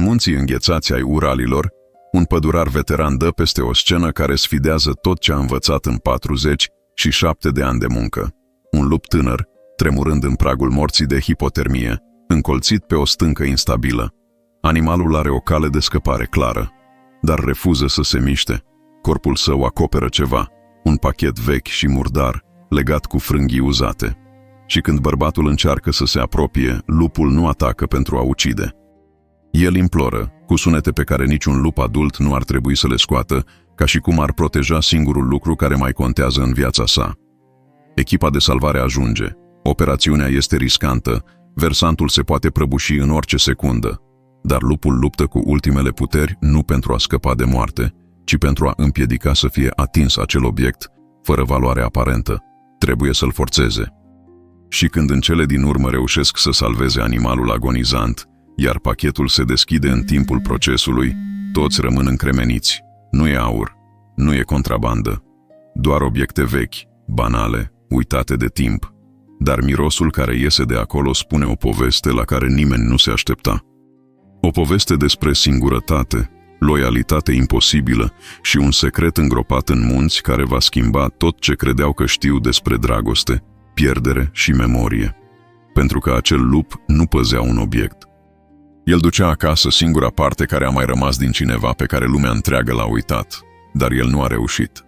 munții înghețați ai Uralilor, un pădurar veteran dă peste o scenă care sfidează tot ce a învățat în 47 de ani de muncă. Un lup tânăr, tremurând în pragul morții de hipotermie, încolțit pe o stâncă instabilă. Animalul are o cale de scăpare clară, dar refuză să se miște. Corpul său acoperă ceva, un pachet vechi și murdar, legat cu frânghii uzate. Și când bărbatul încearcă să se apropie, lupul nu atacă pentru a ucide. El imploră, cu sunete pe care niciun lup adult nu ar trebui să le scoată, ca și cum ar proteja singurul lucru care mai contează în viața sa. Echipa de salvare ajunge. Operațiunea este riscantă, versantul se poate prăbuși în orice secundă, dar lupul luptă cu ultimele puteri nu pentru a scăpa de moarte, ci pentru a împiedica să fie atins acel obiect, fără valoare aparentă. Trebuie să-l forțeze. Și când în cele din urmă reușesc să salveze animalul agonizant, iar pachetul se deschide în timpul procesului, toți rămân încremeniți. Nu e aur, nu e contrabandă, doar obiecte vechi, banale, uitate de timp. Dar mirosul care iese de acolo spune o poveste la care nimeni nu se aștepta. O poveste despre singurătate, loialitate imposibilă și un secret îngropat în munți care va schimba tot ce credeau că știu despre dragoste, pierdere și memorie. Pentru că acel lup nu păzea un obiect. El ducea acasă singura parte care a mai rămas din cineva pe care lumea întreagă l-a uitat, dar el nu a reușit.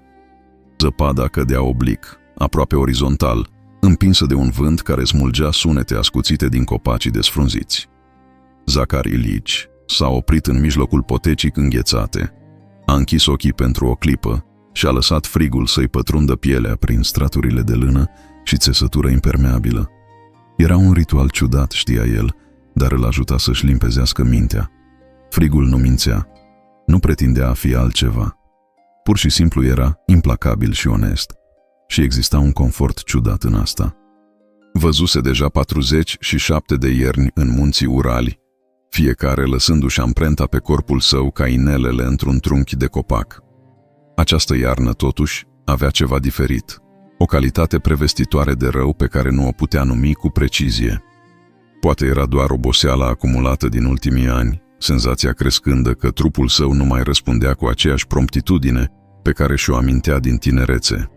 Zăpada cădea oblic, aproape orizontal, împinsă de un vânt care smulgea sunete ascuțite din copacii desfrunziți. Zacar Ilici s-a oprit în mijlocul potecii înghețate, a închis ochii pentru o clipă și a lăsat frigul să-i pătrundă pielea prin straturile de lână și țesătură impermeabilă. Era un ritual ciudat, știa el, dar îl ajuta să-și limpezească mintea. Frigul nu mințea, nu pretindea a fi altceva. Pur și simplu era implacabil și onest. Și exista un confort ciudat în asta. Văzuse deja 47 de ierni în munții Urali, fiecare lăsându-și amprenta pe corpul său ca inelele într-un trunchi de copac. Această iarnă, totuși, avea ceva diferit, o calitate prevestitoare de rău pe care nu o putea numi cu precizie. Poate era doar oboseala acumulată din ultimii ani, senzația crescândă că trupul său nu mai răspundea cu aceeași promptitudine pe care și-o amintea din tinerețe.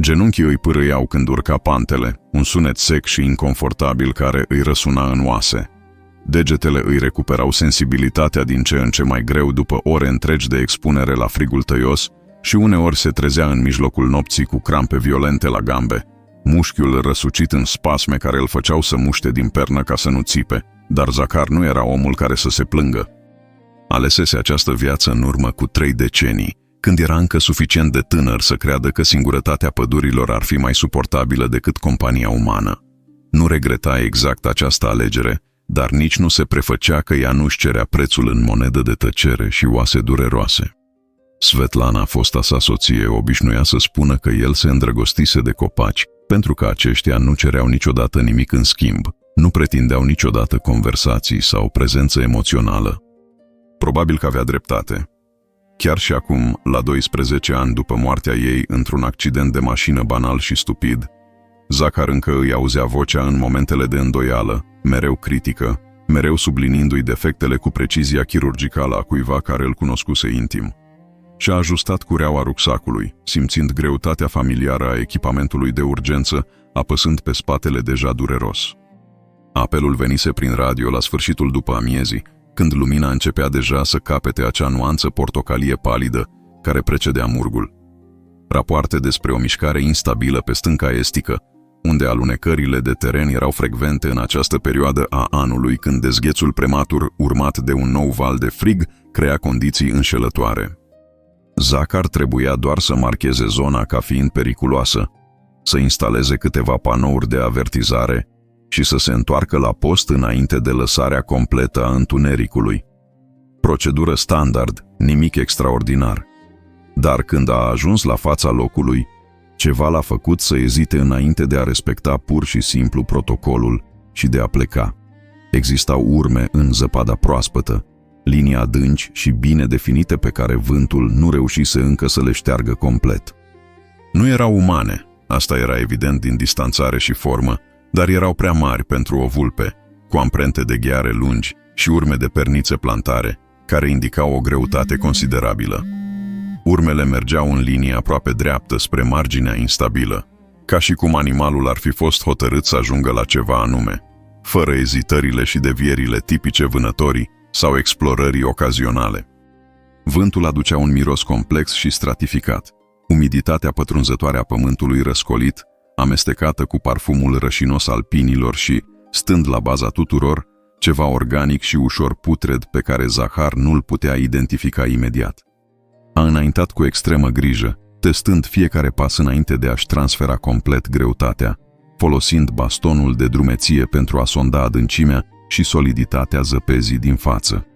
Genunchii îi pârâiau când urca pantele, un sunet sec și inconfortabil care îi răsuna în oase. Degetele îi recuperau sensibilitatea din ce în ce mai greu după ore întregi de expunere la frigul tăios și uneori se trezea în mijlocul nopții cu crampe violente la gambe, mușchiul răsucit în spasme care îl făceau să muște din pernă ca să nu țipe, dar Zacar nu era omul care să se plângă. Alesese această viață în urmă cu 3 decenii, când era încă suficient de tânăr să creadă că singurătatea pădurilor ar fi mai suportabilă decât compania umană. Nu regreta exact această alegere, dar nici nu se prefăcea că ea nu-și cerea prețul în monedă de tăcere și oase dureroase. Svetlana, fosta sa soție, obișnuia să spună că el se îndrăgostise de copaci, pentru că aceștia nu cereau niciodată nimic în schimb, nu pretindeau niciodată conversații sau prezență emoțională. Probabil că avea dreptate. Chiar și acum, la 12 ani după moartea ei într-un accident de mașină banal și stupid, Zacar încă îi auzea vocea în momentele de îndoială, mereu critică, mereu sublinindu-i defectele cu precizia chirurgicală a cuiva care îl cunoscuse intim. Și-a ajustat cureaua rucsacului, simțind greutatea familiară a echipamentului de urgență, apăsând pe spatele deja dureros. Apelul venise prin radio la sfârșitul după amiezii, când lumina începea deja să capete acea nuanță portocalie palidă care precedea murgul. Rapoarte despre o mișcare instabilă pe stânca estică, unde alunecările de teren erau frecvente în această perioadă a anului, când dezghețul prematur, urmat de un nou val de frig, crea condiții înșelătoare. Zacar trebuia doar să marcheze zona ca fiind periculoasă, să instaleze câteva panouri de avertizare și să se întoarcă la post înainte de lăsarea completă a întunericului. Procedură standard, nimic extraordinar. Dar când a ajuns la fața locului, ceva l-a făcut să ezite înainte de a respecta pur și simplu protocolul și de a pleca. Existau urme în zăpada proaspătă, linii adânci și bine definite pe care vântul nu reușise încă să le șteargă complet. Nu erau umane, asta era evident din distanțare și formă, dar erau prea mari pentru o vulpe, cu amprente de gheare lungi, și urme de pernițe plantare, care indicau o greutate considerabilă. Urmele mergeau în linie aproape dreaptă spre marginea instabilă, ca și cum animalul ar fi fost hotărât să ajungă la ceva anume, fără ezitările și devierile tipice vânătorii sau explorării ocazionale. Vântul aducea un miros complex și stratificat, umiditatea pătrunzătoare a pământului răscolit, amestecată cu parfumul rășinos al pinilor și, stând la baza tuturor, ceva organic și ușor putred pe care Zahar nu-l putea identifica imediat. A înaintat cu extremă grijă, testând fiecare pas înainte de a-și transfera complet greutatea, folosind bastonul de drumeție pentru a sonda adâncimea și soliditatea zăpezii din față.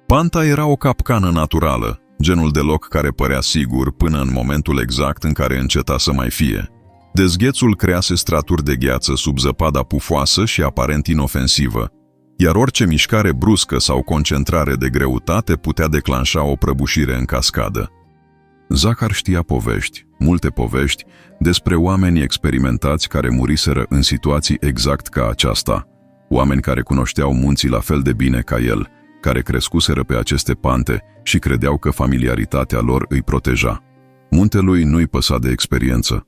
Panta era o capcană naturală, genul de loc care părea sigur până în momentul exact în care înceta să mai fie. Dezghețul crease straturi de gheață sub zăpada pufoasă și aparent inofensivă, iar orice mișcare bruscă sau concentrare de greutate putea declanșa o prăbușire în cascadă. Zahar știa povești, multe povești, despre oameni experimentați care muriseră în situații exact ca aceasta, oameni care cunoșteau munții la fel de bine ca el, care crescuseră pe aceste pante și credeau că familiaritatea lor îi proteja. Muntelui nu-i păsa de experiență.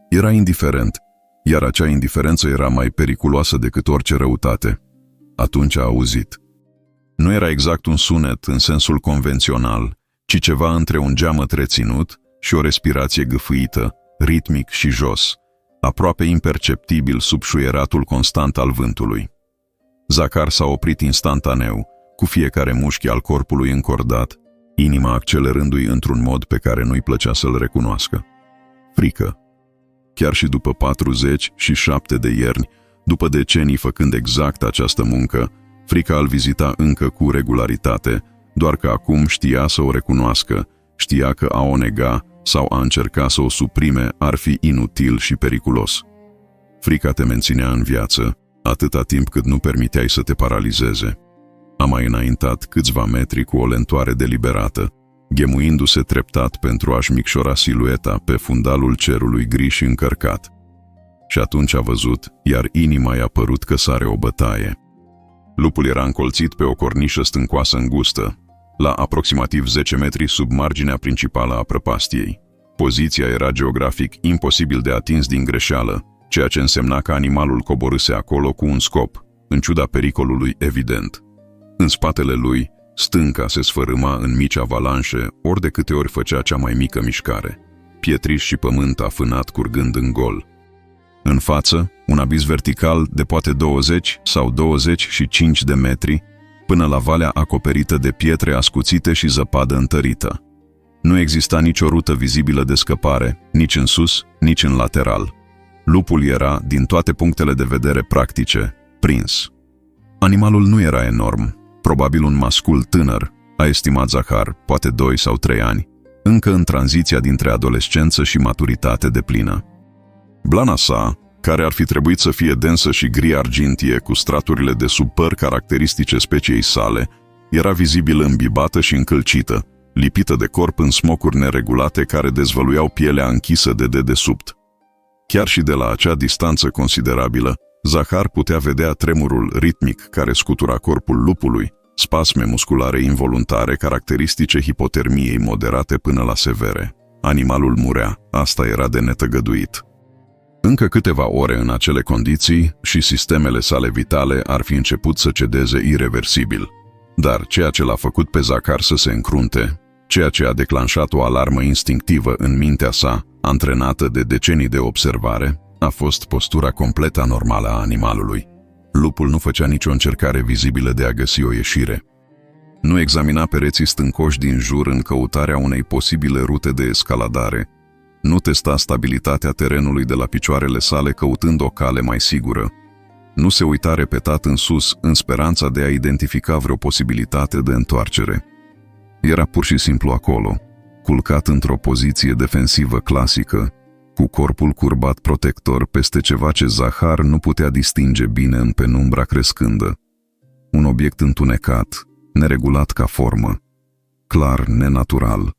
Era indiferent, iar acea indiferență era mai periculoasă decât orice răutate. Atunci a auzit. Nu era exact un sunet în sensul convențional, ci ceva între un geamăt reținut și o respirație gâfâită, ritmic și jos, aproape imperceptibil sub șuieratul constant al vântului. Zahar s-a oprit instantaneu, cu fiecare mușchi al corpului încordat, inima accelerându-i într-un mod pe care nu-i plăcea să-l recunoască. Frică. Chiar și după 47 de ierni, după decenii făcând exact această muncă, frica îl vizita încă cu regularitate, doar că acum știa să o recunoască, știa că a o nega sau a încerca să o suprime ar fi inutil și periculos. Frica te menținea în viață, atâta timp cât nu permiteai să te paralizeze. A mai înaintat câțiva metri cu o lentoare deliberată, ghemuindu-se treptat pentru a-și micșora silueta pe fundalul cerului gri și încărcat. Și atunci a văzut, iar inima i-a părut că sare o bătaie. Lupul era încolțit pe o cornișă stâncoasă îngustă, la aproximativ 10 metri sub marginea principală a prăpastiei. Poziția era geografic imposibil de atins din greșeală, ceea ce însemna că animalul coborâse acolo cu un scop, în ciuda pericolului evident. În spatele lui, stânca se sfărâma în mici avalanșe ori de câte ori făcea cea mai mică mișcare, pietriș și pământ afânat curgând în gol. În față, un abis vertical de poate 20 sau 25 de metri, până la valea acoperită de pietre ascuțite și zăpadă întărită. Nu exista nicio rută vizibilă de scăpare, nici în sus, nici în lateral. Lupul era, din toate punctele de vedere practice, prins. Animalul nu era enorm, probabil un mascul tânăr, a estimat Zahar, poate 2 sau 3 ani, încă în tranziția dintre adolescență și maturitate deplină. Blana sa, care ar fi trebuit să fie densă și gri-argintie cu straturile de sub păr caracteristice speciei sale, era vizibil îmbibată și încălcită, lipită de corp în smocuri neregulate care dezvăluiau pielea închisă de dedesubt. Chiar și de la acea distanță considerabilă, Zahar putea vedea tremurul ritmic care scutura corpul lupului, spasme musculare involuntare caracteristice hipotermiei moderate până la severe. Animalul murea, asta era de netăgăduit. Încă câteva ore în acele condiții și sistemele sale vitale ar fi început să cedeze ireversibil. Dar ceea ce l-a făcut pe Zahar să se încrunte, ceea ce a declanșat o alarmă instinctivă în mintea sa, antrenată de decenii de observare, a fost postura complet anormală a animalului. Lupul nu făcea nicio încercare vizibilă de a găsi o ieșire. Nu examina pereții stâncoși din jur în căutarea unei posibile rute de escaladare. Nu testa stabilitatea terenului de la picioarele sale căutând o cale mai sigură. Nu se uita repetat în sus în speranța de a identifica vreo posibilitate de întoarcere. Era pur și simplu acolo, culcat într-o poziție defensivă clasică, cu corpul curbat protector peste ceva ce Zahar nu putea distinge bine în penumbra crescândă. Un obiect întunecat, neregulat ca formă, clar nenatural.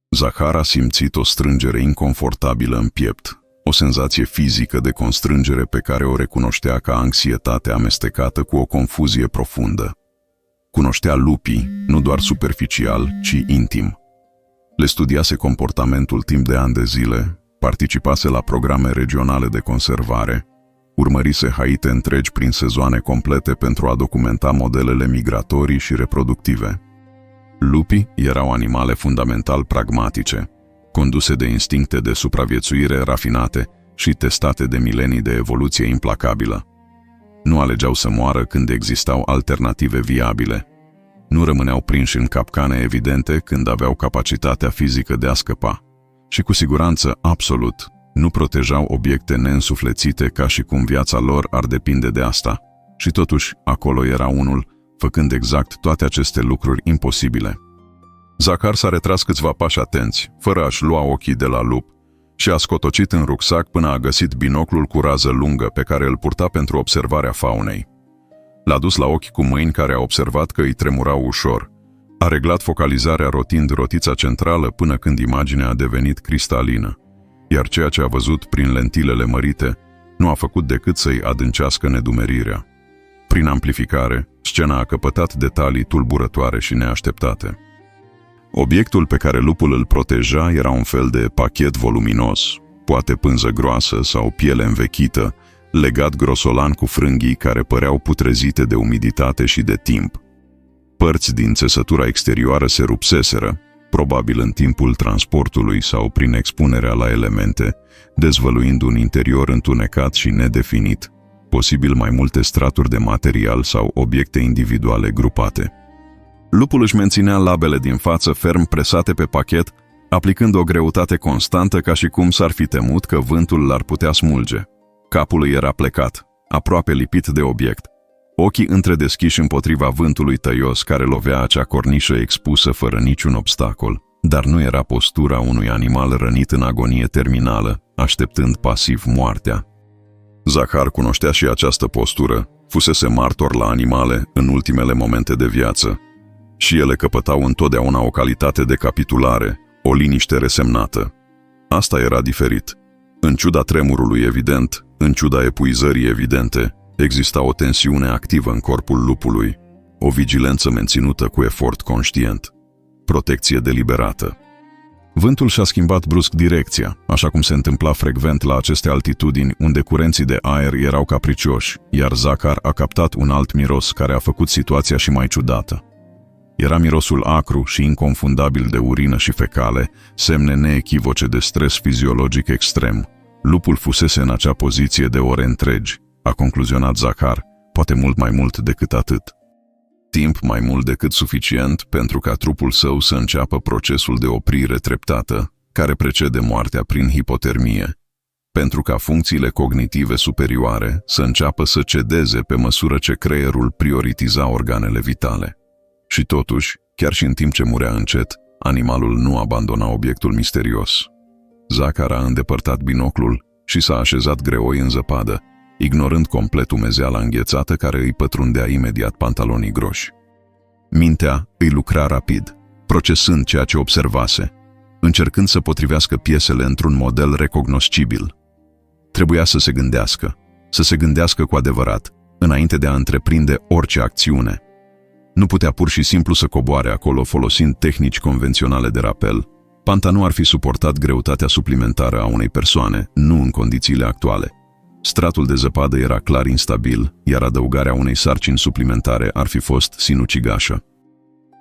Zahar a simțit o strângere inconfortabilă în piept, o senzație fizică de constrângere pe care o recunoștea ca anxietate amestecată cu o confuzie profundă. Cunoștea lupii, nu doar superficial, ci intim. Le studiase comportamentul timp de ani de zile, participase la programe regionale de conservare, urmărise haite întregi prin sezoane complete pentru a documenta modelele migratorii și reproductive. Lupii erau animale fundamental pragmatice, conduse de instincte de supraviețuire rafinate și testate de milenii de evoluție implacabilă. Nu alegeau să moară când existau alternative viabile. Nu rămâneau prinși în capcane evidente când aveau capacitatea fizică de a scăpa. Și cu siguranță absolut nu protejau obiecte neînsuflețite ca și cum viața lor ar depinde de asta. Și totuși, acolo era unul, făcând exact toate aceste lucruri imposibile. Zachar s-a retras câțiva pași atenți, fără a-și lua ochii de la lup, și a scotocit în rucsac până a găsit binoclul cu rază lungă pe care îl purta pentru observarea faunei. L-a dus la ochi cu mâini care a observat că îi tremurau ușor. A reglat focalizarea rotind rotița centrală până când imaginea a devenit cristalină, iar ceea ce a văzut prin lentilele mărite nu a făcut decât să-i adâncească nedumerirea. Prin amplificare, scena a căpătat detalii tulburătoare și neașteptate. Obiectul pe care lupul îl proteja era un fel de pachet voluminos, poate pânză groasă sau piele învechită, legat grosolan cu frânghii care păreau putrezite de umiditate și de timp. Părți din țesătura exterioară se rupseseră, probabil în timpul transportului sau prin expunerea la elemente, dezvăluind un interior întunecat și nedefinit, posibil mai multe straturi de material sau obiecte individuale grupate. Lupul își menținea labele din față ferm presate pe pachet, aplicând o greutate constantă ca și cum s-ar fi temut că vântul l-ar putea smulge. Capul îi era plecat, aproape lipit de obiect, ochii întredeschiși împotriva vântului tăios care lovea acea cornișă expusă fără niciun obstacol, dar nu era postura unui animal rănit în agonie terminală, așteptând pasiv moartea. Zachar cunoștea și această postură, fusese martor la animale în ultimele momente de viață. Și ele căpătau întotdeauna o calitate de capitulare, o liniște resemnată. Asta era diferit. În ciuda tremurului evident, în ciuda epuizării evidente, exista o tensiune activă în corpul lupului, o vigilență menținută cu efort conștient, protecție deliberată. Vântul și-a schimbat brusc direcția, așa cum se întâmpla frecvent la aceste altitudini unde curenții de aer erau capricioși, iar Zachar a captat un alt miros care a făcut situația și mai ciudată. Era mirosul acru și inconfundabil de urină și fecale, semne neechivoce de stres fiziologic extrem. Lupul fusese în acea poziție de ore întregi, a concluzionat Zachar, poate mult mai mult decât atât. Timp mai mult decât suficient pentru ca trupul său să înceapă procesul de oprire treptată, care precede moartea prin hipotermie, pentru ca funcțiile cognitive superioare să înceapă să cedeze pe măsură ce creierul prioritiza organele vitale. Și totuși, chiar și în timp ce murea încet, animalul nu abandona obiectul misterios. Zachar a îndepărtat binoclul și s-a așezat greoi în zăpadă, ignorând complet umezeala înghețată care îi pătrundea imediat pantalonii groși. Mintea îi lucra rapid, procesând ceea ce observase, încercând să potrivească piesele într-un model recognoscibil. Trebuia să se gândească cu adevărat, înainte de a întreprinde orice acțiune. Nu putea pur și simplu să coboare acolo folosind tehnici convenționale de rapel. Panta nu ar fi suportat greutatea suplimentară a unei persoane, nu în condițiile actuale. Stratul de zăpadă era clar instabil, iar adăugarea unei sarcini suplimentare ar fi fost sinucigașă.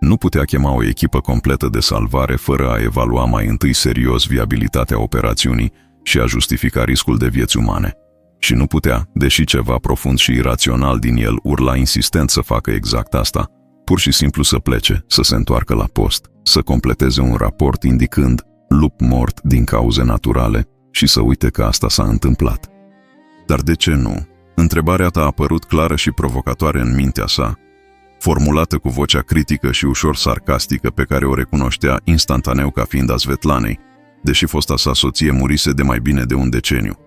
Nu putea chema o echipă completă de salvare fără a evalua mai întâi serios viabilitatea operațiunii și a justifica riscul de vieți umane. Și nu putea, deși ceva profund și irațional din el urla insistent să facă exact asta, pur și simplu să plece, să se întoarcă la post, să completeze un raport indicând lup mort din cauze naturale și să uite că asta s-a întâmplat. Dar de ce nu? Întrebarea ta a apărut clară și provocatoare în mintea sa, formulată cu vocea critică și ușor sarcastică pe care o recunoștea instantaneu ca fiind a Svetlanei, deși fosta sa soție murise de mai bine de un deceniu.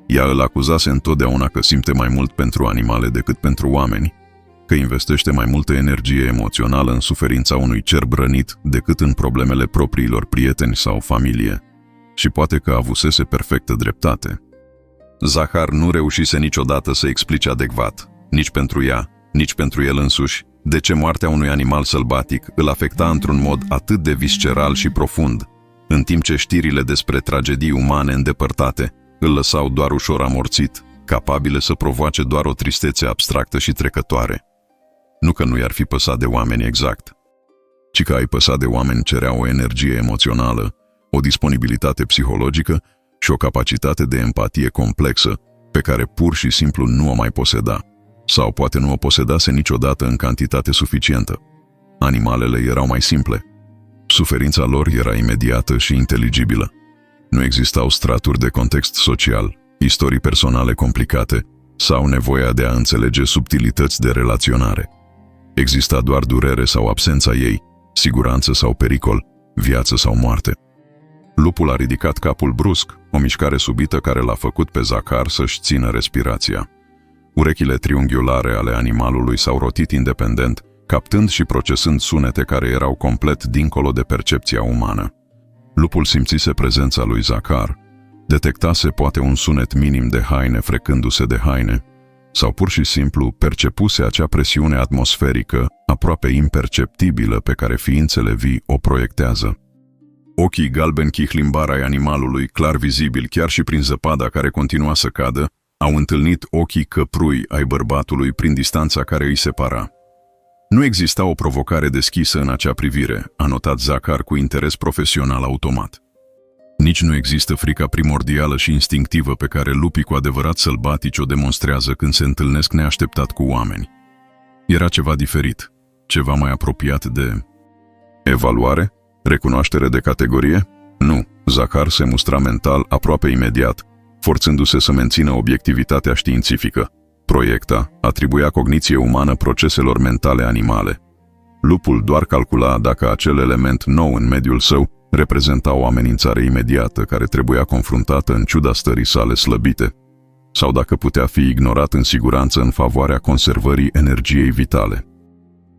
Ea îl acuzase întotdeauna că simte mai mult pentru animale decât pentru oameni, că investește mai multă energie emoțională în suferința unui cerb rănit decât în problemele propriilor prieteni sau familie. Și poate că avusese perfectă dreptate. Zachar nu reușise niciodată să explice adecvat, nici pentru ea, nici pentru el însuși, De ce moartea unui animal sălbatic îl afecta într-un mod atât de visceral și profund, în timp ce știrile despre tragedii umane îndepărtate îl lăsau doar ușor amorțit, capabile să provoace doar o tristețe abstractă și trecătoare. Nu că nu i-ar fi păsat de oameni exact, ci că ai păsat de oameni cerea o energie emoțională, o disponibilitate psihologică și o capacitate de empatie complexă, pe care pur și simplu nu o mai poseda, sau poate nu o posedase niciodată în cantitate suficientă. Animalele erau mai simple. Suferința lor era imediată și inteligibilă. Nu existau straturi de context social, istorii personale complicate sau nevoia de a înțelege subtilități de relaționare. Exista doar durere sau absența ei, siguranță sau pericol, viață sau moarte. Lupul a ridicat capul brusc, o mișcare subită care l-a făcut pe Zacar să-și țină respirația. Urechile triunghiulare ale animalului s-au rotit independent, captând și procesând sunete care erau complet dincolo de percepția umană. Lupul simțise prezența lui Zacar, detectase poate un sunet minim de haine frecându-se de haine, sau pur și simplu percepuse acea presiune atmosferică aproape imperceptibilă pe care ființele vii o proiectează. Ochii galbeni chihlimbari ai animalului, clar vizibil chiar și prin zăpada care continua să cadă, au întâlnit ochii căprui ai bărbatului prin distanța care îi separa. Nu exista o provocare deschisă în acea privire, a notat Zacar cu interes profesional automat. Nici nu există frica primordială și instinctivă pe care lupii cu adevărat sălbatici o demonstrează când se întâlnesc neașteptat cu oameni. Era ceva diferit, ceva mai apropiat de... Evaluare? Recunoaștere de categorie? Nu, Zacar se mustra mental aproape imediat, forțându-se să mențină obiectivitatea științifică. Proiecta, atribuia cogniție umană proceselor mentale animale. Lupul doar calcula dacă acel element nou în mediul său reprezenta o amenințare imediată care trebuia confruntată în ciuda stării sale slăbite, sau dacă putea fi ignorat în siguranță în favoarea conservării energiei vitale.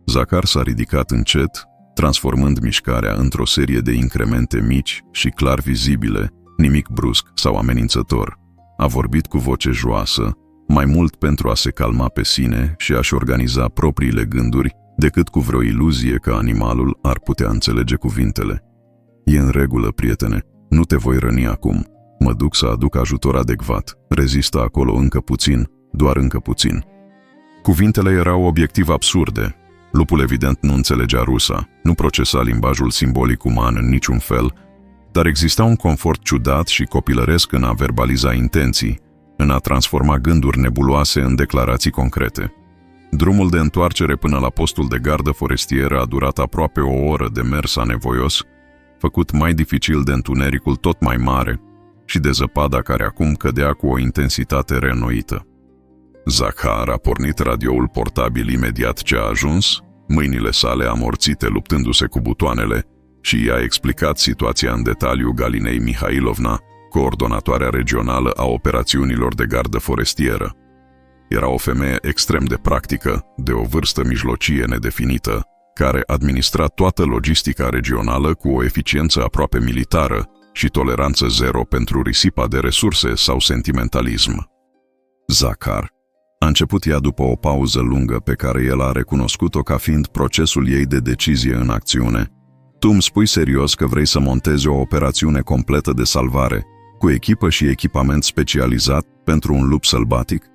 Zacar s-a ridicat încet, transformând mișcarea într-o serie de incremente mici și clar vizibile, nimic brusc sau amenințător. A vorbit cu voce joasă, mai mult pentru a se calma pe sine și a-și organiza propriile gânduri, decât cu vreo iluzie că animalul ar putea înțelege cuvintele. E în regulă, prietene, nu te voi răni acum. Mă duc să aduc ajutor adecvat. Rezistă acolo încă puțin, doar încă puțin. Cuvintele erau obiectiv absurde. Lupul evident nu înțelegea rusa, nu procesa limbajul simbolic uman în niciun fel, dar exista un confort ciudat și copilăresc în a verbaliza intenții, în a transforma gânduri nebuloase în declarații concrete. Drumul de întoarcere până la postul de gardă forestieră a durat aproape o oră de mers anevoios, făcut mai dificil de întunericul tot mai mare și de zăpada care acum cădea cu o intensitate reînnoită. Zacar a pornit radioul portabil imediat ce a ajuns, mâinile sale amorțite luptându-se cu butoanele, și i-a explicat situația în detaliu Galinei Mihailovna, coordonatoarea regională a operațiunilor de gardă forestieră. Era o femeie extrem de practică, de o vârstă mijlocie nedefinită, care administra toată logistica regională cu o eficiență aproape militară și toleranță zero pentru risipa de resurse sau sentimentalism. Zacar a început ea după o pauză lungă pe care el a recunoscut-o ca fiind procesul ei de decizie în acțiune. Tu îmi spui serios că vrei să montezi o operațiune completă de salvare, cu echipă și echipament specializat pentru un lup sălbatic?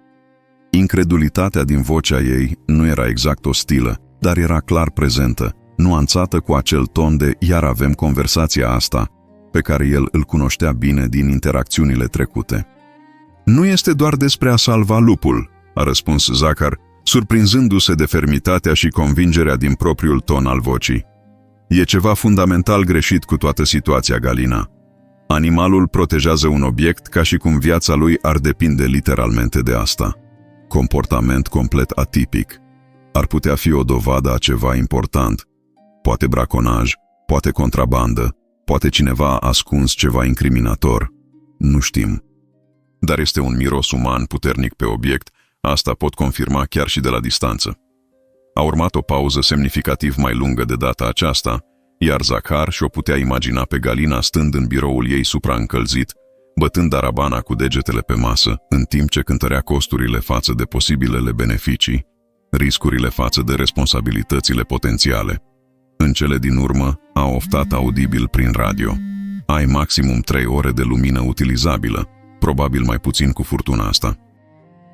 Incredulitatea din vocea ei nu era exact ostilă, dar era clar prezentă, nuanțată cu acel ton de "iar avem conversația asta", pe care el îl cunoștea bine din interacțiunile trecute. "Nu este doar despre a salva lupul", a răspuns Zacar, surprinzându-se de fermitatea și convingerea din propriul ton al vocii. "E ceva fundamental greșit cu toată situația, Galina. Animalul protejează un obiect ca și cum viața lui ar depinde literalmente de asta. Comportament complet atipic. Ar putea fi o dovadă a ceva important. Poate braconaj, poate contrabandă, poate cineva a ascuns ceva incriminator. Nu știm. Dar este un miros uman puternic pe obiect, asta pot confirma chiar și de la distanță." A urmat o pauză semnificativ mai lungă de data aceasta, iar Zacar și-o putea imagina pe Galina stând în biroul ei supraîncălzit, bătând arabana cu degetele pe masă, în timp ce cântărea costurile față de posibilele beneficii. riscurile față de responsabilitățile potențiale. În cele din urmă, a oftat audibil prin radio. Ai maximum 3 ore de lumină utilizabilă, probabil mai puțin cu furtuna asta.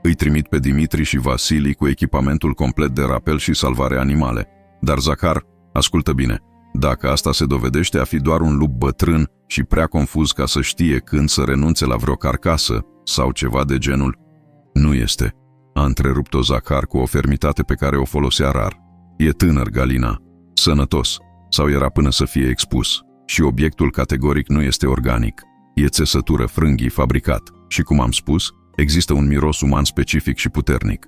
Îi trimit pe Dimitri și Vasili cu echipamentul complet de rapel și salvare animale. Dar Zakhar, ascultă bine, dacă asta se dovedește a fi doar un lup bătrân și prea confuz ca să știe când să renunțe la vreo carcasă sau ceva de genul, nu este, a întrerupt-o Zakhar cu o fermitate pe care o folosea rar. E tânăr, Galina, sănătos, sau era până să fie expus, și obiectul categoric nu este organic. E țesătură, frânghii, fabricat și, cum am spus, există un miros uman specific și puternic.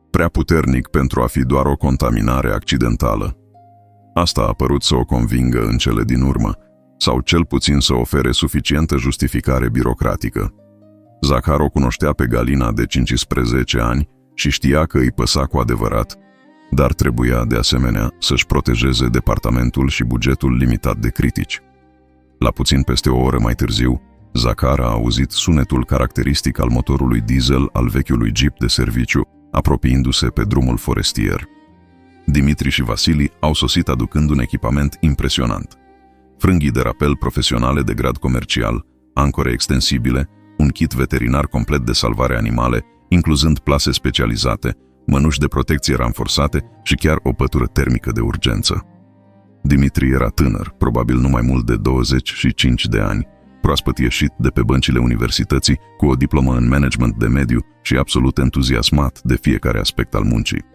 Prea puternic pentru a fi doar o contaminare accidentală. Asta a părut să o convingă în cele din urmă, sau cel puțin să ofere suficientă justificare birocratică. Zakhar o cunoștea pe Galina de 15 ani și știa că îi păsa cu adevărat, dar trebuia, de asemenea, să-și protejeze departamentul și bugetul limitat de critici. La puțin peste o oră mai târziu, Zakhar a auzit sunetul caracteristic al motorului diesel al vechiului jeep de serviciu, apropiindu-se pe drumul forestier. Dimitri și Vasili au sosit aducând un echipament impresionant. Frânghii de rapel profesionale de grad comercial, ancore extensibile, un kit veterinar complet de salvare animale, incluzând plase specializate, mănuși de protecție ranforsate și chiar o pătură termică de urgență. Dimitri era tânăr, probabil nu mai mult de 25 de ani, proaspăt ieșit de pe băncile universității, cu o diplomă în management de mediu și absolut entuziasmat de fiecare aspect al muncii.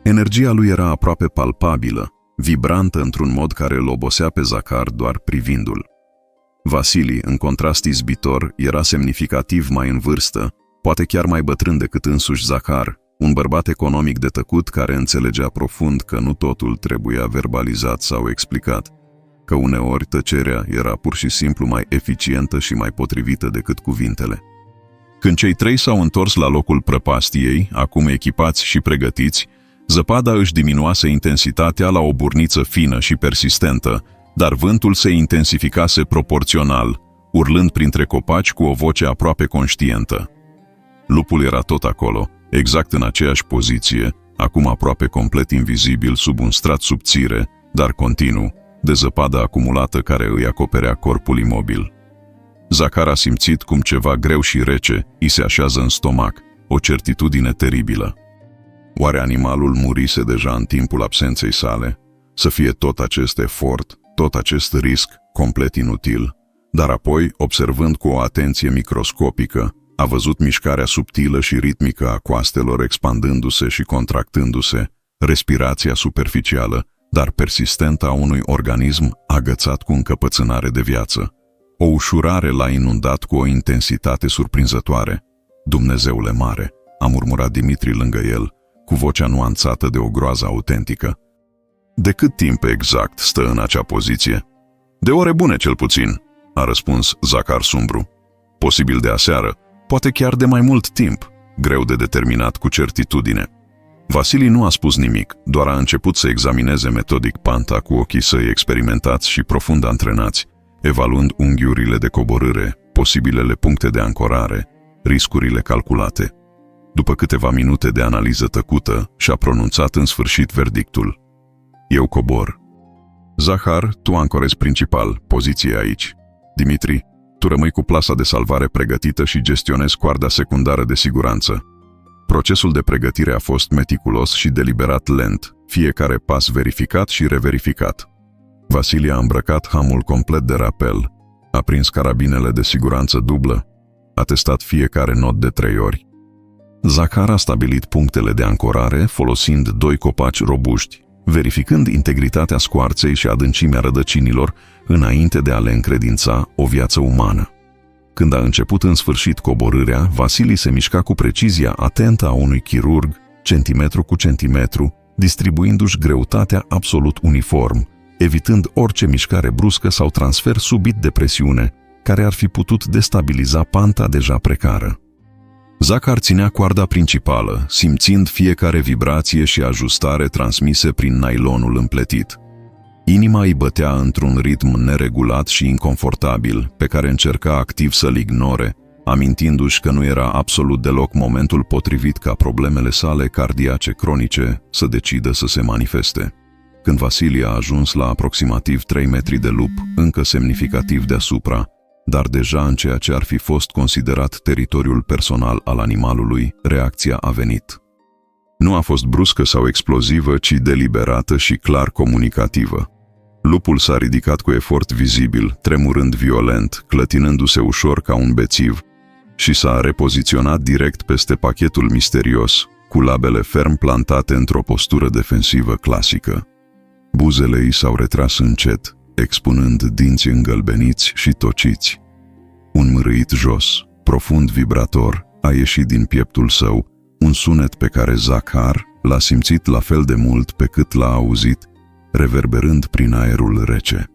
Energia lui era aproape palpabilă, vibrantă într-un mod care îl obosea pe Zakhar doar privindu-l. Vasili, în contrast izbitor, era semnificativ mai în vârstă, poate chiar mai bătrân decât însuși Zakhar, un bărbat economic de tăcut care înțelegea profund că nu totul trebuia verbalizat sau explicat, că uneori tăcerea era pur și simplu mai eficientă și mai potrivită decât cuvintele. Când cei trei s-au întors la locul prăpastiei, acum echipați și pregătiți, zăpada își diminuase intensitatea la o burniță fină și persistentă, dar vântul se intensificase proporțional, urlând printre copaci cu o voce aproape conștientă. Lupul era tot acolo, exact în aceeași poziție, acum aproape complet invizibil sub un strat subțire, dar continuu, de zăpadă acumulată care îi acoperea corpul imobil. Zakhar a simțit cum ceva greu și rece îi se așează în stomac, o certitudine teribilă. Oare animalul murise deja în timpul absenței sale? Să fie tot acest efort, tot acest risc, complet inutil? Dar apoi, observând cu o atenție microscopică, a văzut mișcarea subtilă și ritmică a coastelor expandându-se și contractându-se, respirația superficială, dar persistentă a unui organism agățat cu încăpățânare de viață. O ușurare l-a inundat cu o intensitate surprinzătoare. Dumnezeule mare, a murmurat Dimitri lângă el, cu vocea nuanțată de o groază autentică. De cât timp exact stă în acea poziție? De ore bune, cel puțin, a răspuns Zakhar sumbru. Posibil de aseară, poate chiar de mai mult timp, greu de determinat cu certitudine. Vasili nu a spus nimic, doar a început să examineze metodic panta cu ochii săi experimentați și profund antrenați, evaluând unghiurile de coborâre, posibilele puncte de ancorare, riscurile calculate. După câteva minute de analiză tăcută, și-a pronunțat în sfârșit verdictul. Eu cobor. Zakhar, tu ancorezi principal, poziție aici. Dimitri, tu rămâi cu plasa de salvare pregătită și gestionezi coarda secundară de siguranță. Procesul de pregătire a fost meticulos și deliberat lent, fiecare pas verificat și reverificat. Vasili a îmbrăcat hamul complet de rapel, a prins carabinele de siguranță dublă, a testat fiecare not de 3 ori. Zakhar a stabilit punctele de ancorare folosind 2 copaci robuști, verificând integritatea scoarței și adâncimea rădăcinilor înainte de a le încredința o viață umană. Când a început în sfârșit coborârea, Vasili se mișca cu precizia atentă a unui chirurg, centimetru cu centimetru, distribuindu-și greutatea absolut uniform, evitând orice mișcare bruscă sau transfer subit de presiune, care ar fi putut destabiliza panta deja precară. Zakhar ținea coarda principală, simțind fiecare vibrație și ajustare transmise prin nailonul împletit. Inima îi bătea într-un ritm neregulat și inconfortabil, pe care încerca activ să-l ignore, amintindu-și că nu era absolut deloc momentul potrivit ca problemele sale cardiace cronice să decidă să se manifeste. Când Vasili a ajuns la aproximativ 3 metri de lup, încă semnificativ deasupra, dar deja în ceea ce ar fi fost considerat teritoriul personal al animalului, reacția a venit. Nu a fost bruscă sau explozivă, ci deliberată și clar comunicativă. Lupul s-a ridicat cu efort vizibil, tremurând violent, clătinându-se ușor ca un bețiv, și s-a repoziționat direct peste pachetul misterios, cu labele ferm plantate într-o postură defensivă clasică. Buzele ei s-au retras încet, expunând dinți îngălbeniți și tociți. Un mârâit jos, profund vibrator, a ieșit din pieptul său, un sunet pe care Zakhar l-a simțit la fel de mult pe cât l-a auzit, reverberând prin aerul rece.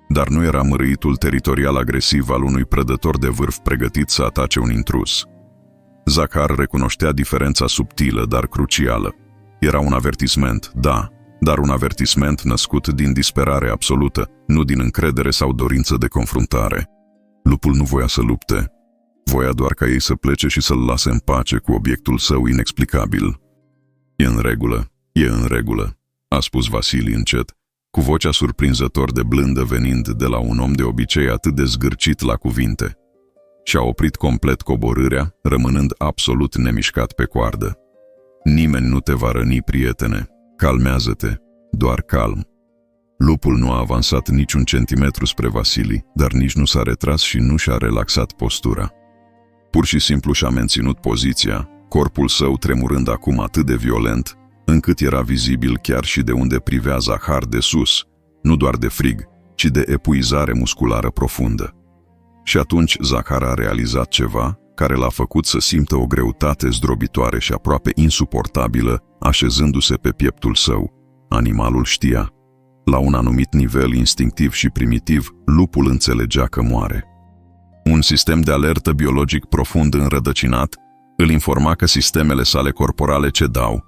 Dar nu era mârâitul teritorial agresiv al unui prădător de vârf pregătit să atace un intrus. Zakhar recunoștea diferența subtilă, dar crucială. Era un avertisment, da, dar un avertisment născut din disperare absolută, nu din încredere sau dorință de confruntare. Lupul nu voia să lupte. Voia doar ca ei să plece și să-l lase în pace cu obiectul său inexplicabil. E în regulă, a spus Vasili încet, cu vocea surprinzător de blândă venind de la un om de obicei atât de zgârcit la cuvinte. Și-a oprit complet coborârea, rămânând absolut nemișcat pe coardă. Nimeni nu te va răni, prietene. Calmează-te, doar calm. Lupul nu a avansat niciun centimetru spre Vasili, dar nici nu s-a retras și nu și-a relaxat postura. Pur și simplu și-a menținut poziția, corpul său tremurând acum atât de violent, încât era vizibil chiar și de unde privea Zakhar de sus, nu doar de frig, ci de epuizare musculară profundă. Și atunci Zakhar a realizat ceva care l-a făcut să simtă o greutate zdrobitoare și aproape insuportabilă, așezându-se pe pieptul său. Animalul știa. La un anumit nivel instinctiv și primitiv, lupul înțelegea că moare. Un sistem de alertă biologic profund înrădăcinat îl informa că sistemele sale corporale cedau,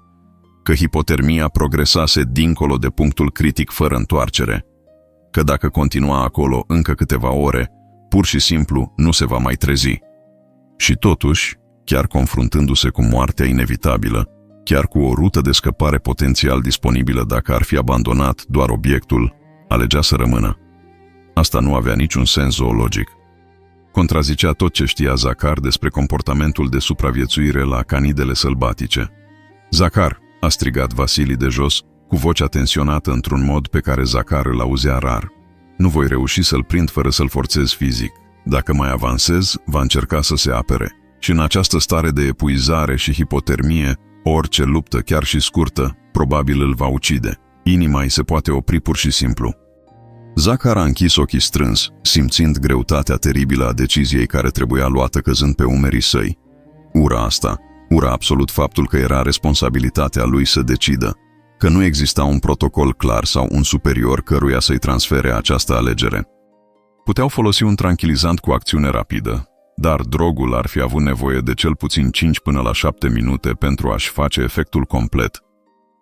că hipotermia progresase dincolo de punctul critic fără întoarcere, că dacă continua acolo încă câteva ore, pur și simplu nu se va mai trezi. Și totuși, chiar confruntându-se cu moartea inevitabilă, chiar cu o rută de scăpare potențial disponibilă dacă ar fi abandonat doar obiectul, alegea să rămână. Asta nu avea niciun sens zoologic. Contrazicea tot ce știa Zakhar despre comportamentul de supraviețuire la canidele sălbatice. Zakhar, a strigat Vasili de jos, cu vocea tensionată într-un mod pe care Zakhar îl auzea rar. Nu voi reuși să-l prind fără să-l forțez fizic. Dacă mai avansez, va încerca să se apere. Și în această stare de epuizare și hipotermie, orice luptă, chiar și scurtă, probabil îl va ucide. Inima îi se poate opri pur și simplu. Zakhar a închis ochii strâns, simțind greutatea teribilă a deciziei care trebuia luată căzând pe umerii săi. Ura absolut faptul că era responsabilitatea lui să decidă, că nu exista un protocol clar sau un superior căruia să-i transfere această alegere. Puteau folosi un tranquilizant cu acțiune rapidă, dar drogul ar fi avut nevoie de cel puțin 5 până la 7 minute pentru a-și face efectul complet,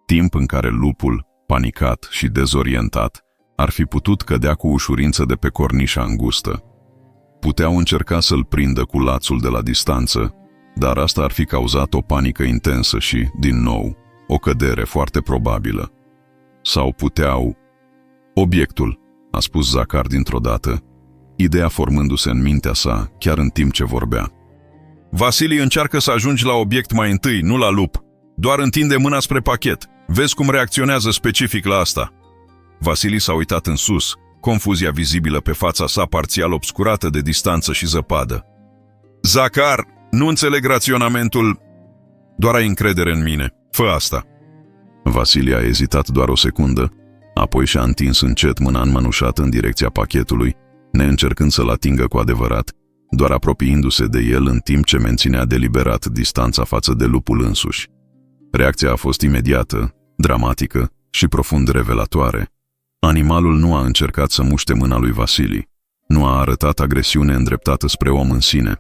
timp în care lupul, panicat și dezorientat, ar fi putut cădea cu ușurință de pe cornișa îngustă. Puteau încerca să-l prindă cu lațul de la distanță, dar asta ar fi cauzat o panică intensă și, din nou, o cădere foarte probabilă. Sau puteau... Obiectul, a spus Zakhar dintr-o dată, ideea formându-se în mintea sa, chiar în timp ce vorbea. Vasili, încearcă să ajungi la obiect mai întâi, nu la lup. Doar întinde mâna spre pachet. Vezi cum reacționează specific la asta. Vasili s-a uitat în sus, confuzia vizibilă pe fața sa parțial obscurată de distanță și zăpadă. Zakhar, nu înțeleg raționamentul. Doar ai încredere în mine. Fă asta. Vasili a ezitat doar o secundă, apoi și-a întins încet mâna înmănușată în direcția pachetului, neîncercând să-l atingă cu adevărat, doar apropiindu-se de el în timp ce menținea deliberat distanța față de lupul însuși. Reacția a fost imediată, dramatică și profund revelatoare. Animalul nu a încercat să muște mâna lui Vasili, nu a arătat agresiune îndreptată spre om în sine.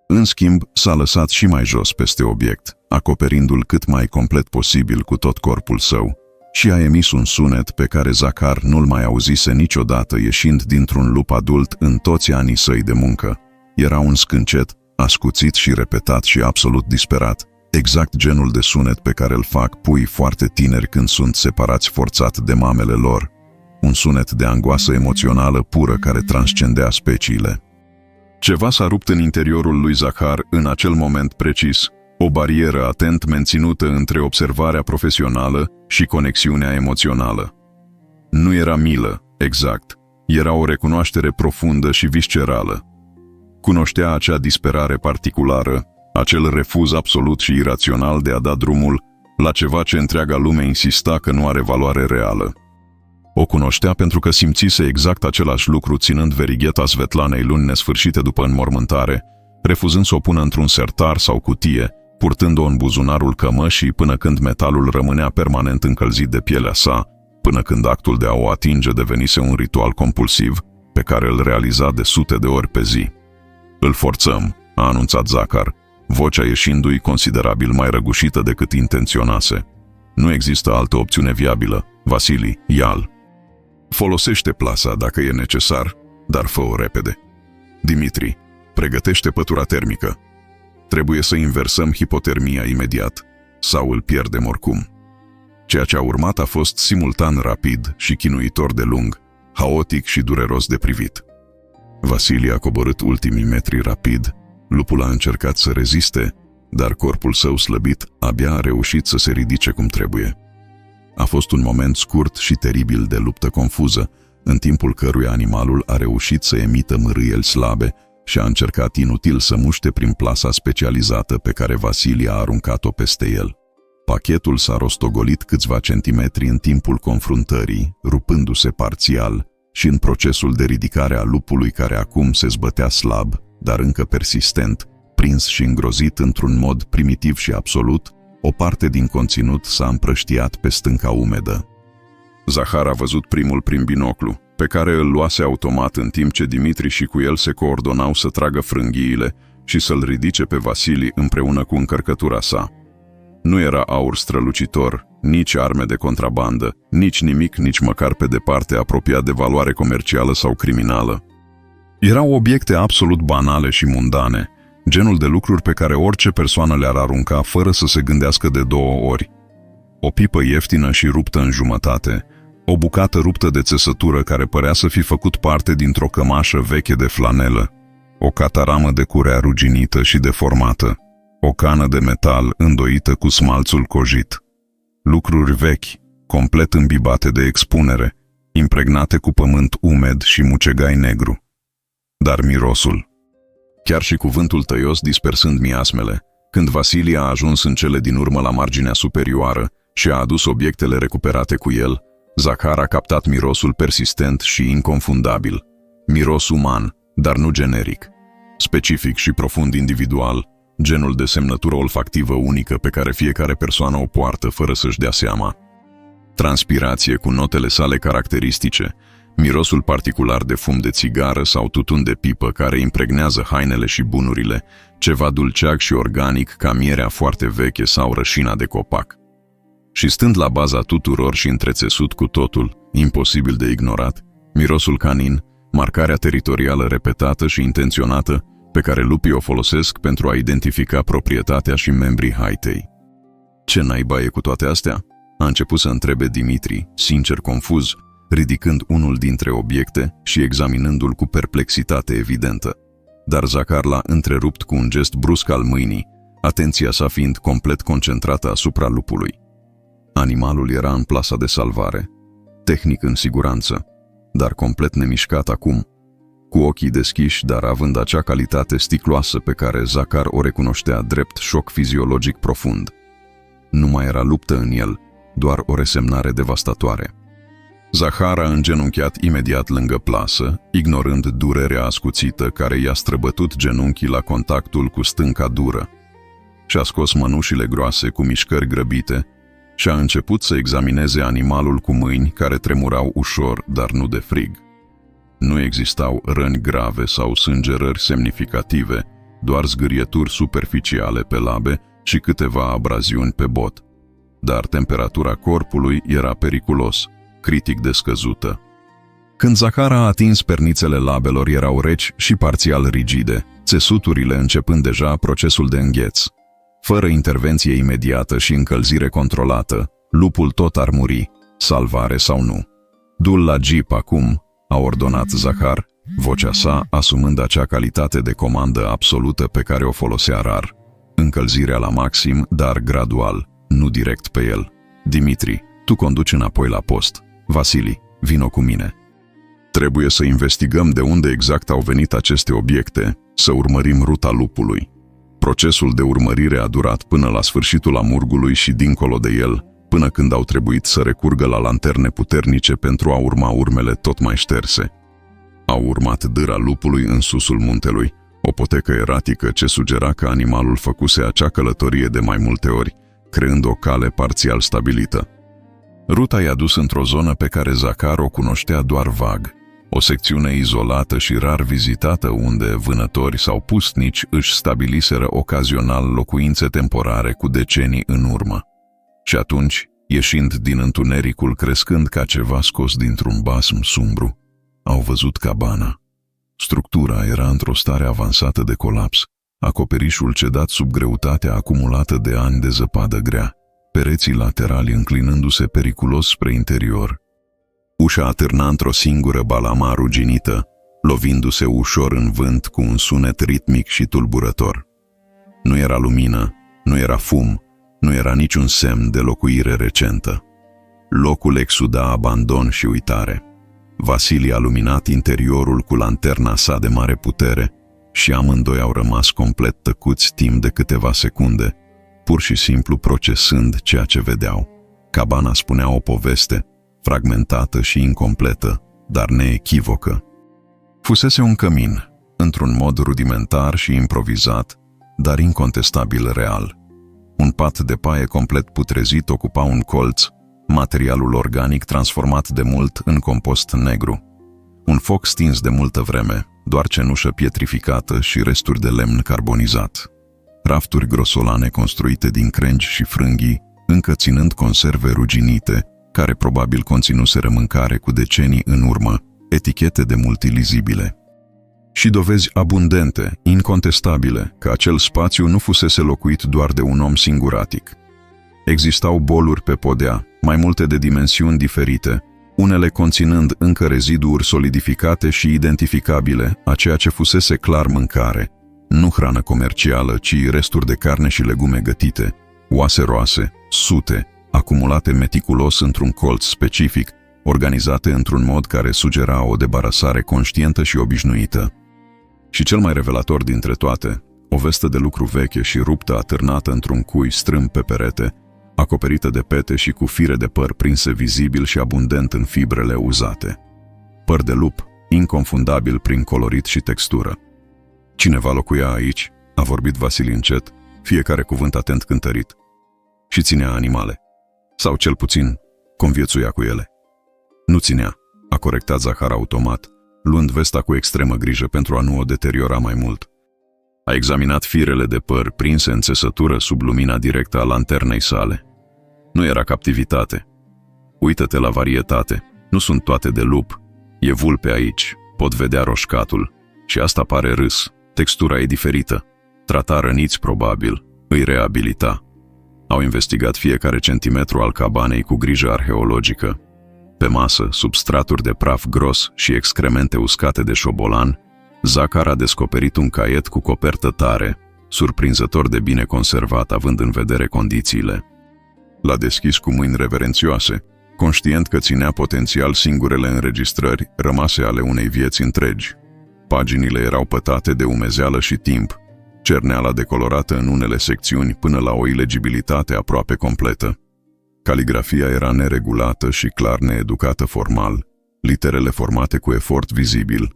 În schimb, s-a lăsat și mai jos peste obiect, acoperindu-l cât mai complet posibil cu tot corpul său, și a emis un sunet pe care Zakhar nu-l mai auzise niciodată ieșind dintr-un lup adult în toți anii săi de muncă. Era un scâncet, ascuțit și repetat și absolut disperat, exact genul de sunet pe care îl fac puii foarte tineri când sunt separați forțat de mamele lor. Un sunet de angoasă emoțională pură care transcendea speciile. Ceva s-a rupt în interiorul lui Zahar în acel moment precis, o barieră atent menținută între observarea profesională și conexiunea emoțională. Nu era milă, exact, era o recunoaștere profundă și viscerală. Cunoștea acea disperare particulară, acel refuz absolut și irațional de a da drumul la ceva ce întreaga lume insista că nu are valoare reală. O cunoștea pentru că simțise exact același lucru ținând verigheta Svetlanei luni nesfârșite după înmormântare, refuzând să o pună într-un sertar sau cutie, purtând-o în buzunarul cămășii până când metalul rămânea permanent încălzit de pielea sa, până când actul de a o atinge devenise un ritual compulsiv pe care îl realiza de sute de ori pe zi. Îl forțăm, a anunțat Zahar, vocea ieșindu-i considerabil mai răgușită decât intenționase. Nu există altă opțiune viabilă. Vasili, ia-l. Folosește plasa dacă e necesar, dar fă-o repede. Dimitri, pregătește pătura termică. Trebuie să inversăm hipotermia imediat, sau îl pierdem oricum. Ceea ce a urmat a fost simultan rapid și chinuitor de lung, haotic și dureros de privit. Vasili a coborât ultimii metri rapid, lupul a încercat să reziste, dar corpul său slăbit abia a reușit să se ridice cum trebuie. A fost un moment scurt și teribil de luptă confuză, în timpul căruia animalul a reușit să emită mârâieli slabe și a încercat inutil să muște prin plasa specializată pe care Vasili a aruncat-o peste el. Pachetul s-a rostogolit câțiva centimetri în timpul confruntării, rupându-se parțial, și în procesul de ridicare a lupului care acum se zbătea slab, dar încă persistent, prins și îngrozit într-un mod primitiv și absolut, o parte din conținut s-a împrăștiat pe stânca umedă. Zahar a văzut primul prin binoclu, pe care îl luase automat în timp ce Dimitri și cu el se coordonau să tragă frânghiile și să-l ridice pe Vasili împreună cu încărcătura sa. Nu era aur strălucitor, nici arme de contrabandă, nici nimic, nici măcar pe departe apropiat de valoare comercială sau criminală. Erau obiecte absolut banale și mundane, genul de lucruri pe care orice persoană le-ar arunca fără să se gândească de două ori. O pipă ieftină și ruptă în jumătate, o bucată ruptă de țesătură care părea să fi făcut parte dintr-o cămașă veche de flanelă, o cataramă de curea ruginită și deformată, o cană de metal îndoită cu smalțul cojit. Lucruri vechi, complet îmbibate de expunere, impregnate cu pământ umed și mucegai negru. Dar mirosul. Chiar și cuvântul tăios dispersând miasmele, când Vasili a ajuns în cele din urmă la marginea superioară și a adus obiectele recuperate cu el, Zahar a captat mirosul persistent și inconfundabil. Miros uman, dar nu generic. Specific și profund individual, genul de semnătură olfactivă unică pe care fiecare persoană o poartă fără să-și dea seama. Transpirație cu notele sale caracteristice, mirosul particular de fum de țigară sau tutun de pipă care impregnează hainele și bunurile, ceva dulceag și organic ca mierea foarte veche sau rășina de copac. Și stând la baza tuturor și întrețesut cu totul, imposibil de ignorat, mirosul canin, marcarea teritorială repetată și intenționată pe care lupii o folosesc pentru a identifica proprietatea și membrii haitei. Ce naiba e cu toate astea? A început să întrebe Dimitri, sincer confuz, ridicând unul dintre obiecte și examinându-l cu perplexitate evidentă. Dar Zahar l-a întrerupt cu un gest brusc al mâinii, atenția sa fiind complet concentrată asupra lupului. Animalul era în plasa de salvare, tehnic în siguranță, dar complet nemișcat acum, cu ochii deschiși, dar având acea calitate sticloasă pe care Zahar o recunoștea drept șoc fiziologic profund. Nu mai era luptă în el, doar o resemnare devastatoare. Zahar a îngenunchiat imediat lângă plasă, ignorând durerea ascuțită care i-a străbătut genunchii la contactul cu stânca dură. Și-a scos mănușile groase cu mișcări grăbite și a început să examineze animalul cu mâini care tremurau ușor, dar nu de frig. Nu existau răni grave sau sângerări semnificative, doar zgârieturi superficiale pe labe și câteva abraziuni pe bot. Dar temperatura corpului era periculos, critic de scăzută. Când Zahar a atins pernițele labelor erau reci și parțial rigide, țesuturile începând deja procesul de îngheț. Fără intervenție imediată și încălzire controlată, lupul tot ar muri, salvare sau nu. Du-l la jeep acum, a ordonat Zahar, vocea sa asumând acea calitate de comandă absolută pe care o folosea rar. Încălzirea la maxim, dar gradual, nu direct pe el. Dimitri, tu conduci înapoi la post. Vasili, vino cu mine. Trebuie să investigăm de unde exact au venit aceste obiecte, să urmărim ruta lupului. Procesul de urmărire a durat până la sfârșitul amurgului și dincolo de el, până când au trebuit să recurgă la lanterne puternice pentru a urma urmele tot mai șterse. Au urmat dâra lupului în susul muntelui, o potecă eratică ce sugera că animalul făcuse acea călătorie de mai multe ori, creând o cale parțial stabilită. Ruta i-a dus într-o zonă pe care Zahar o cunoștea doar vag, o secțiune izolată și rar vizitată unde vânători sau pusnici își stabiliseră ocazional locuințe temporare cu decenii în urmă. Și atunci, ieșind din întunericul crescând ca ceva scos dintr-un basm sumbru, au văzut cabana. Structura era într-o stare avansată de colaps, acoperișul cedat sub greutatea acumulată de ani de zăpadă grea, pereții laterali înclinându-se periculos spre interior. Ușa atârna într-o singură balama ruginită, lovindu-se ușor în vânt cu un sunet ritmic și tulburător. Nu era lumină, nu era fum, nu era niciun semn de locuire recentă. Locul exuda abandon și uitare. Vasili a luminat interiorul cu lanterna sa de mare putere și amândoi au rămas complet tăcuți timp de câteva secunde, pur și simplu procesând ceea ce vedeau. Cabana spunea o poveste, fragmentată și incompletă, dar neechivocă. Fusese un cămin, într-un mod rudimentar și improvizat, dar incontestabil real. Un pat de paie complet putrezit ocupa un colț, materialul organic transformat de mult în compost negru. Un foc stins de multă vreme, doar cenușă pietrificată și resturi de lemn carbonizat. Rafturi grosolane construite din crengi și frânghii, încă ținând conserve ruginite, care probabil conținuseră mâncare cu decenii în urmă, etichete de multilizibile. Și dovezi abundente, incontestabile, că acel spațiu nu fusese locuit doar de un om singuratic. Existau boluri pe podea, mai multe de dimensiuni diferite, unele conținând încă reziduri solidificate și identificabile a ceea ce fusese clar mâncare, nu hrană comercială, ci resturi de carne și legume gătite, oase roase, sute, acumulate meticulos într-un colț specific, organizate într-un mod care sugera o debarasare conștientă și obișnuită. Și cel mai revelator dintre toate, o vestă de lucru veche și ruptă atârnată într-un cui strâmb pe perete, acoperită de pete și cu fire de păr prinse vizibil și abundent în fibrele uzate. Păr de lup, inconfundabil prin colorit și textură. Cineva locuia aici, a vorbit Vasili încet, fiecare cuvânt atent cântărit. Și ținea animale. Sau cel puțin, conviețuia cu ele. Nu ținea, a corectat Zahar automat, luând vesta cu extremă grijă pentru a nu o deteriora mai mult. A examinat firele de păr prinse în țesătură sub lumina directă a lanternei sale. Nu era captivitate. Uită-te la varietate, nu sunt toate de lup. E vulpe aici, pot vedea roșcatul. Și asta pare râs, textura e diferită. Trata răniți probabil, îi reabilita. Au investigat fiecare centimetru al cabanei cu grijă arheologică. Pe masă, sub straturi de praf gros și excremente uscate de șobolan, Zahar a descoperit un caiet cu copertă tare, surprinzător de bine conservat având în vedere condițiile. L-a deschis cu mâini reverențioase, conștient că ținea potențial singurele înregistrări rămase ale unei vieți întregi. Paginile erau pătate de umezeală și timp, cerneala decolorată în unele secțiuni până la o ilegibilitate aproape completă. Caligrafia era neregulată și clar needucată formal, literele formate cu efort vizibil.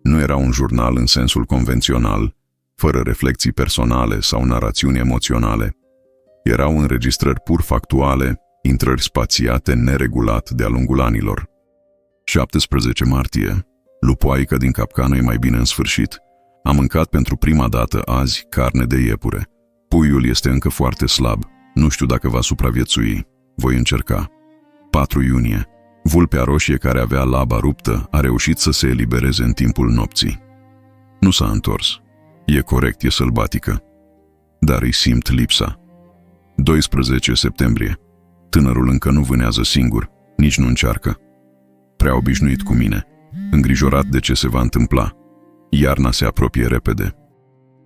Nu era un jurnal în sensul convențional, fără reflexii personale sau narațiuni emoționale. Erau înregistrări pur factuale, intrări spațiate neregulat de-a lungul anilor. 17 martie. Lupoaică din capcană e mai bine în sfârșit. Am mâncat pentru prima dată azi carne de iepure. Puiul este încă foarte slab. Nu știu dacă va supraviețui. Voi încerca. 4 iunie. Vulpea roșie care avea laba ruptă a reușit să se elibereze în timpul nopții. Nu s-a întors. E corect, e sălbatică, dar îi simt lipsa. 12 septembrie. Tânărul încă nu vânează singur, nici nu încearcă. Prea obișnuit cu mine, îngrijorat de ce se va întâmpla. Iarna se apropie repede.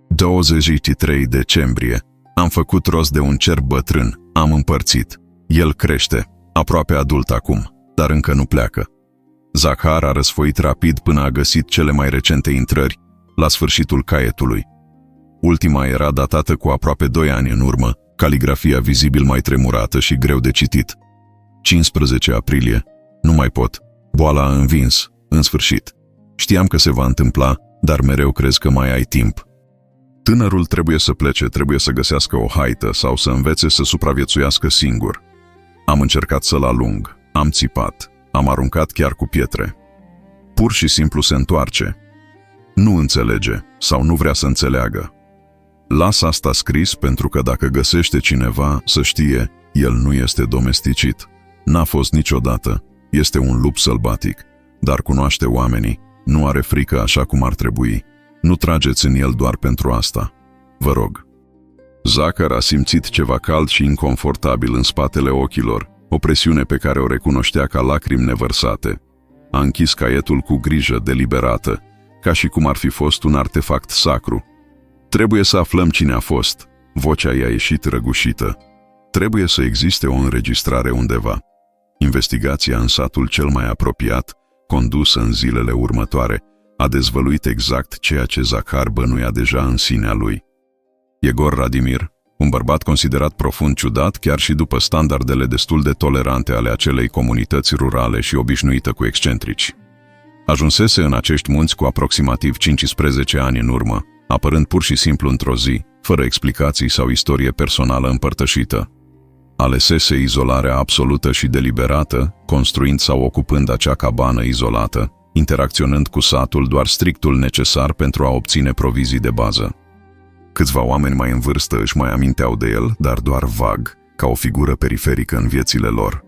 23 decembrie. Am făcut rost de un cer bătrân, am împărțit. El crește, aproape adult acum, dar încă nu pleacă. Zahar a răsfoit rapid până a găsit cele mai recente intrări, la sfârșitul caietului. Ultima era datată cu aproape 2 ani în urmă, caligrafia vizibil mai tremurată și greu de citit. 15 aprilie. Nu mai pot. Boala a învins, în sfârșit. Știam că se va întâmpla, dar mereu crezi că mai ai timp. Tânărul trebuie să plece, trebuie să găsească o haită sau să învețe să supraviețuiască singur. Am încercat să-l alung, am țipat, am aruncat chiar cu pietre. Pur și simplu se întoarce. Nu înțelege sau nu vrea să înțeleagă. Las asta scris pentru că dacă găsește cineva să știe, el nu este domesticit. N-a fost niciodată, este un lup sălbatic, dar cunoaște oamenii, nu are frică așa cum ar trebui. Nu trageți în el doar pentru asta. Vă rog. Zahar a simțit ceva cald și inconfortabil în spatele ochilor, o presiune pe care o recunoștea ca lacrimi nevărsate. A închis caietul cu grijă deliberată, ca și cum ar fi fost un artefact sacru. Trebuie să aflăm cine a fost. Vocea i-a ieșit răgușită. Trebuie să existe o înregistrare undeva. Investigația în satul cel mai apropiat, condusă în zilele următoare, a dezvăluit exact ceea ce Zahar bănuia deja în sinea lui. Egor Radimir, un bărbat considerat profund ciudat chiar și după standardele destul de tolerante ale acelei comunități rurale și obișnuită cu excentrici. Ajunsese în acești munți cu aproximativ 15 ani în urmă, apărând pur și simplu într-o zi, fără explicații sau istorie personală împărtășită. Alesese izolarea absolută și deliberată, construind sau ocupând acea cabană izolată, interacționând cu satul doar strictul necesar pentru a obține provizii de bază. Câțiva oameni mai în vârstă își mai aminteau de el, dar doar vag, ca o figură periferică în viețile lor.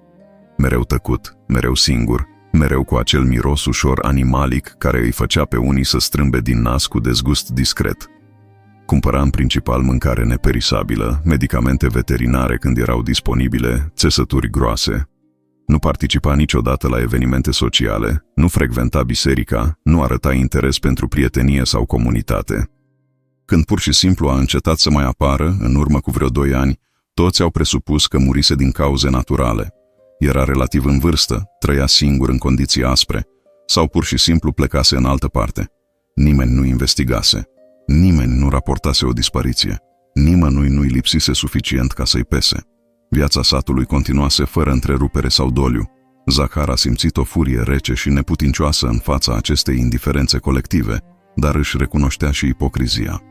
Mereu tăcut, mereu singur, mereu cu acel miros ușor animalic care îi făcea pe unii să strâmbe din nas cu dezgust discret. Cumpăra în principal mâncare neperisabilă, medicamente veterinare când erau disponibile, țesături groase. Nu participa niciodată la evenimente sociale, nu frecventa biserica, nu arăta interes pentru prietenie sau comunitate. Când pur și simplu a încetat să mai apară, în urmă cu vreo 2 ani, toți au presupus că murise din cauze naturale. Era relativ în vârstă, trăia singur în condiții aspre, sau pur și simplu plecase în altă parte. Nimeni nu investigase. Nimeni nu raportase o dispariție. Nimănui nu-i lipsise suficient ca să-i pese. Viața satului continuase fără întrerupere sau doliu. Zahar a simțit o furie rece și neputincioasă în fața acestei indiferențe colective, dar își recunoștea și ipocrizia.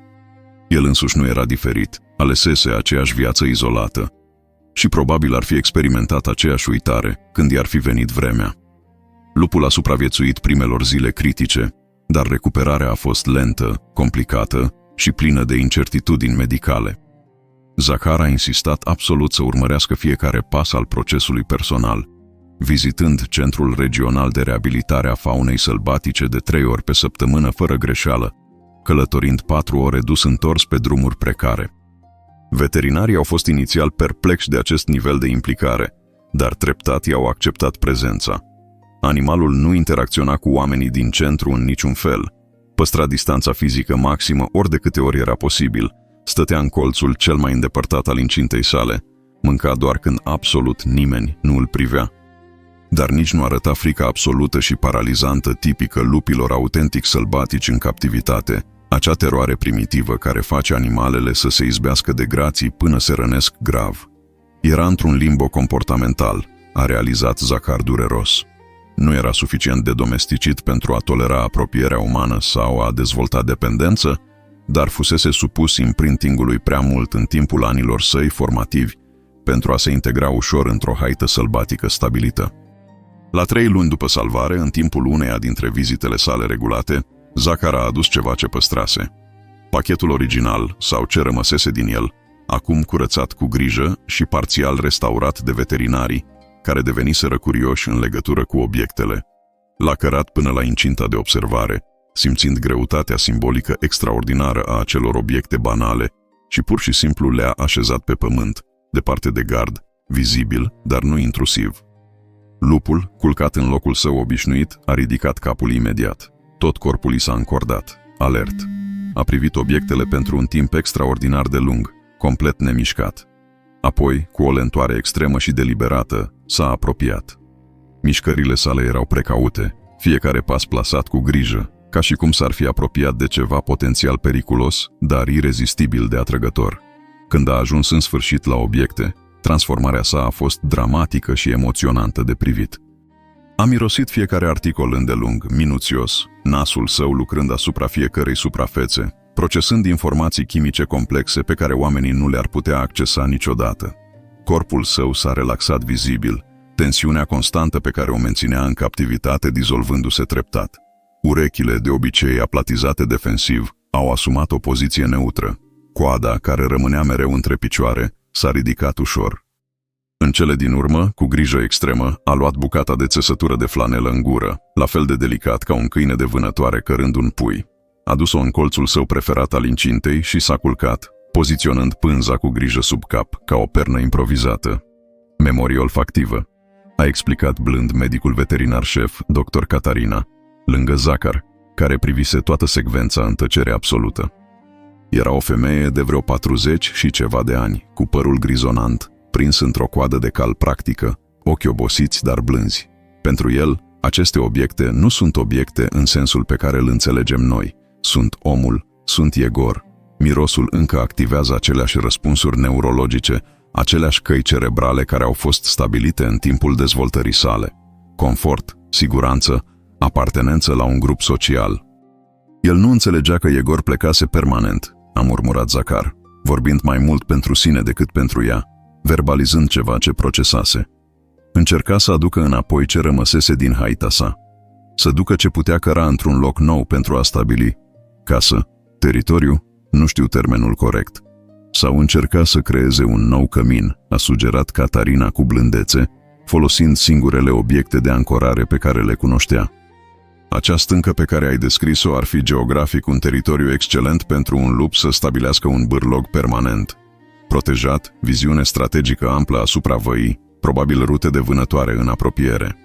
El însuși nu era diferit, alesese aceeași viață izolată și probabil ar fi experimentat aceeași uitare când i-ar fi venit vremea. Lupul a supraviețuit primelor zile critice, dar recuperarea a fost lentă, complicată și plină de incertitudini medicale. Zahar a insistat absolut să urmărească fiecare pas al procesului personal, vizitând Centrul Regional de Reabilitare a Faunei Sălbatice de 3 ori pe săptămână fără greșeală, călătorind 4 ore dus-întors pe drumuri precare. Veterinarii au fost inițial perplexi de acest nivel de implicare, dar treptat i-au acceptat prezența. Animalul nu interacționa cu oamenii din centru în niciun fel, păstra distanța fizică maximă ori de câte ori era posibil, stătea în colțul cel mai îndepărtat al incintei sale, mânca doar când absolut nimeni nu îl privea. Dar nici nu arăta frica absolută și paralizantă tipică lupilor autentic sălbatici în captivitate, acea teroare primitivă care face animalele să se izbească de grații până se rănesc grav. Era într-un limbo comportamental, a realizat Zahar dureros. Nu era suficient de domesticit pentru a tolera apropierea umană sau a dezvolta dependență, dar fusese supus imprintingului prea mult în timpul anilor săi formativi pentru a se integra ușor într-o haită sălbatică stabilită. La 3 luni după salvare, în timpul uneia dintre vizitele sale regulate, Zahar a adus ceva ce păstrase. Pachetul original, sau ce rămăsese din el, acum curățat cu grijă și parțial restaurat de veterinarii, care deveniseră curioși în legătură cu obiectele. L-a cărat până la incinta de observare, simțind greutatea simbolică extraordinară a acelor obiecte banale și pur și simplu le-a așezat pe pământ, departe de gard, vizibil, dar nu intrusiv. Lupul, culcat în locul său obișnuit, a ridicat capul imediat. Tot corpul i s-a încordat, alert. A privit obiectele pentru un timp extraordinar de lung, complet nemișcat. Apoi, cu o lentoare extremă și deliberată, s-a apropiat. Mișcările sale erau precaute, fiecare pas plasat cu grijă, ca și cum s-ar fi apropiat de ceva potențial periculos, dar irezistibil de atrăgător. Când a ajuns în sfârșit la obiecte, transformarea sa a fost dramatică și emoționantă de privit. A mirosit fiecare articol îndelung, minuțios, nasul său lucrând asupra fiecărei suprafețe, procesând informații chimice complexe pe care oamenii nu le-ar putea accesa niciodată. Corpul său s-a relaxat vizibil, tensiunea constantă pe care o menținea în captivitate dizolvându-se treptat. Urechile, de obicei aplatizate defensiv, au asumat o poziție neutră. Coada, care rămânea mereu între picioare, s-a ridicat ușor. În cele din urmă, cu grijă extremă, a luat bucata de țesătură de flanelă în gură, la fel de delicat ca un câine de vânătoare cărând un pui. A dus-o în colțul său preferat al incintei și s-a culcat, poziționând pânza cu grijă sub cap, ca o pernă improvizată. Memorie olfactivă, a explicat blând medicul veterinar șef, dr. Catarina, lângă Zacar, care privise toată secvența în tăcere absolută. Era o femeie de vreo 40 și ceva de ani, cu părul grizonant, prins într-o coadă de cal practică, ochi obosiți, dar blânzi. Pentru el, aceste obiecte nu sunt obiecte în sensul pe care îl înțelegem noi. Sunt omul, sunt Yegor. Mirosul încă activează aceleași răspunsuri neurologice, aceleași căi cerebrale care au fost stabilite în timpul dezvoltării sale. Confort, siguranță, apartenență la un grup social. El nu înțelegea că Yegor plecase permanent, a murmurat Zacar, vorbind mai mult pentru sine decât pentru ea, verbalizând ceva ce procesase. Încerca să aducă înapoi ce rămăsese din haita sa, să ducă ce putea căra într-un loc nou pentru a stabili casă, teritoriu, nu știu termenul corect. Sau încerca să creeze un nou cămin, a sugerat Catarina cu blândețe, folosind singurele obiecte de ancorare pe care le cunoștea. Acea stâncă pe care ai descris-o ar fi geografic un teritoriu excelent pentru un lup să stabilească un bârlog permanent. Protejat, viziune strategică amplă asupra văii, probabil rute de vânătoare în apropiere.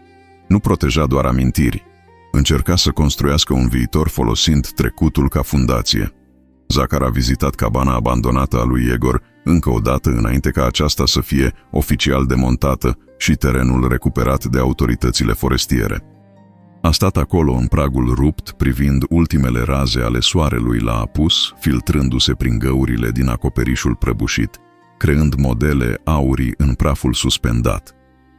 Nu proteja doar amintiri. Încerca să construiască un viitor folosind trecutul ca fundație. Zacar a vizitat cabana abandonată a lui Yegor încă o dată înainte ca aceasta să fie oficial demontată și terenul recuperat de autoritățile forestiere. A stat acolo în pragul rupt, privind ultimele raze ale soarelui la apus, filtrându-se prin găurile din acoperișul prăbușit, creând modele aurii în praful suspendat.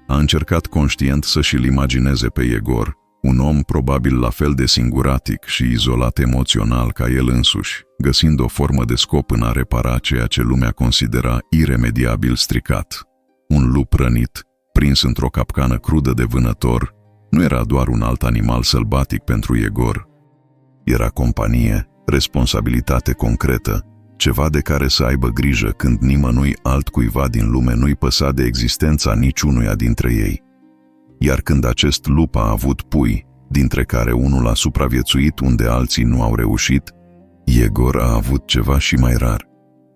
A încercat conștient să-și-l imagineze pe Yegor, un om probabil la fel de singuratic și izolat emoțional ca el însuși, găsind o formă de scop în a repara ceea ce lumea considera iremediabil stricat. Un lup rănit, prins într-o capcană crudă de vânător, nu era doar un alt animal sălbatic pentru Yegor. Era companie, responsabilitate concretă, ceva de care să aibă grijă când nimănui altcuiva din lume nu-i păsa de existența niciunuia dintre ei. Iar când acest lup a avut pui, dintre care unul a supraviețuit unde alții nu au reușit, Yegor a avut ceva și mai rar.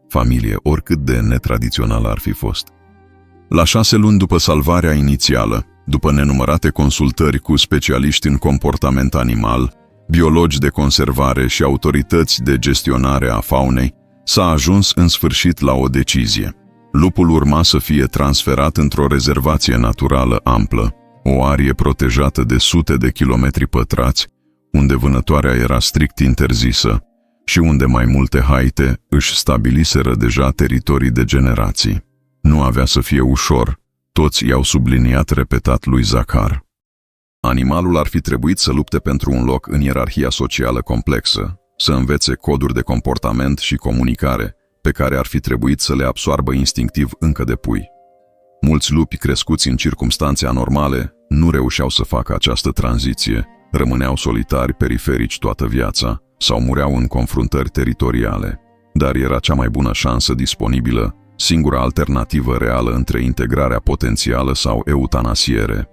Familie, oricât de netradițională ar fi fost. La 6 luni după salvarea inițială, după nenumărate consultări cu specialiști în comportament animal, biologi de conservare și autorități de gestionare a faunei, s-a ajuns în sfârșit la o decizie. Lupul urma să fie transferat într-o rezervație naturală amplă, o arie protejată de sute de kilometri pătrați, unde vânătoarea era strict interzisă și unde mai multe haite își stabiliseră deja teritorii de generații. Nu avea să fie ușor, toți i-au subliniat repetat lui Zacar. Animalul ar fi trebuit să lupte pentru un loc în ierarhia socială complexă, să învețe coduri de comportament și comunicare, pe care ar fi trebuit să le absoarbă instinctiv încă de pui. Mulți lupi crescuți în circumstanțe anormale nu reușeau să facă această tranziție, rămâneau solitari periferici toată viața sau mureau în confruntări teritoriale. Dar era cea mai bună șansă disponibilă, singura alternativă reală între integrarea potențială sau eutanasiere.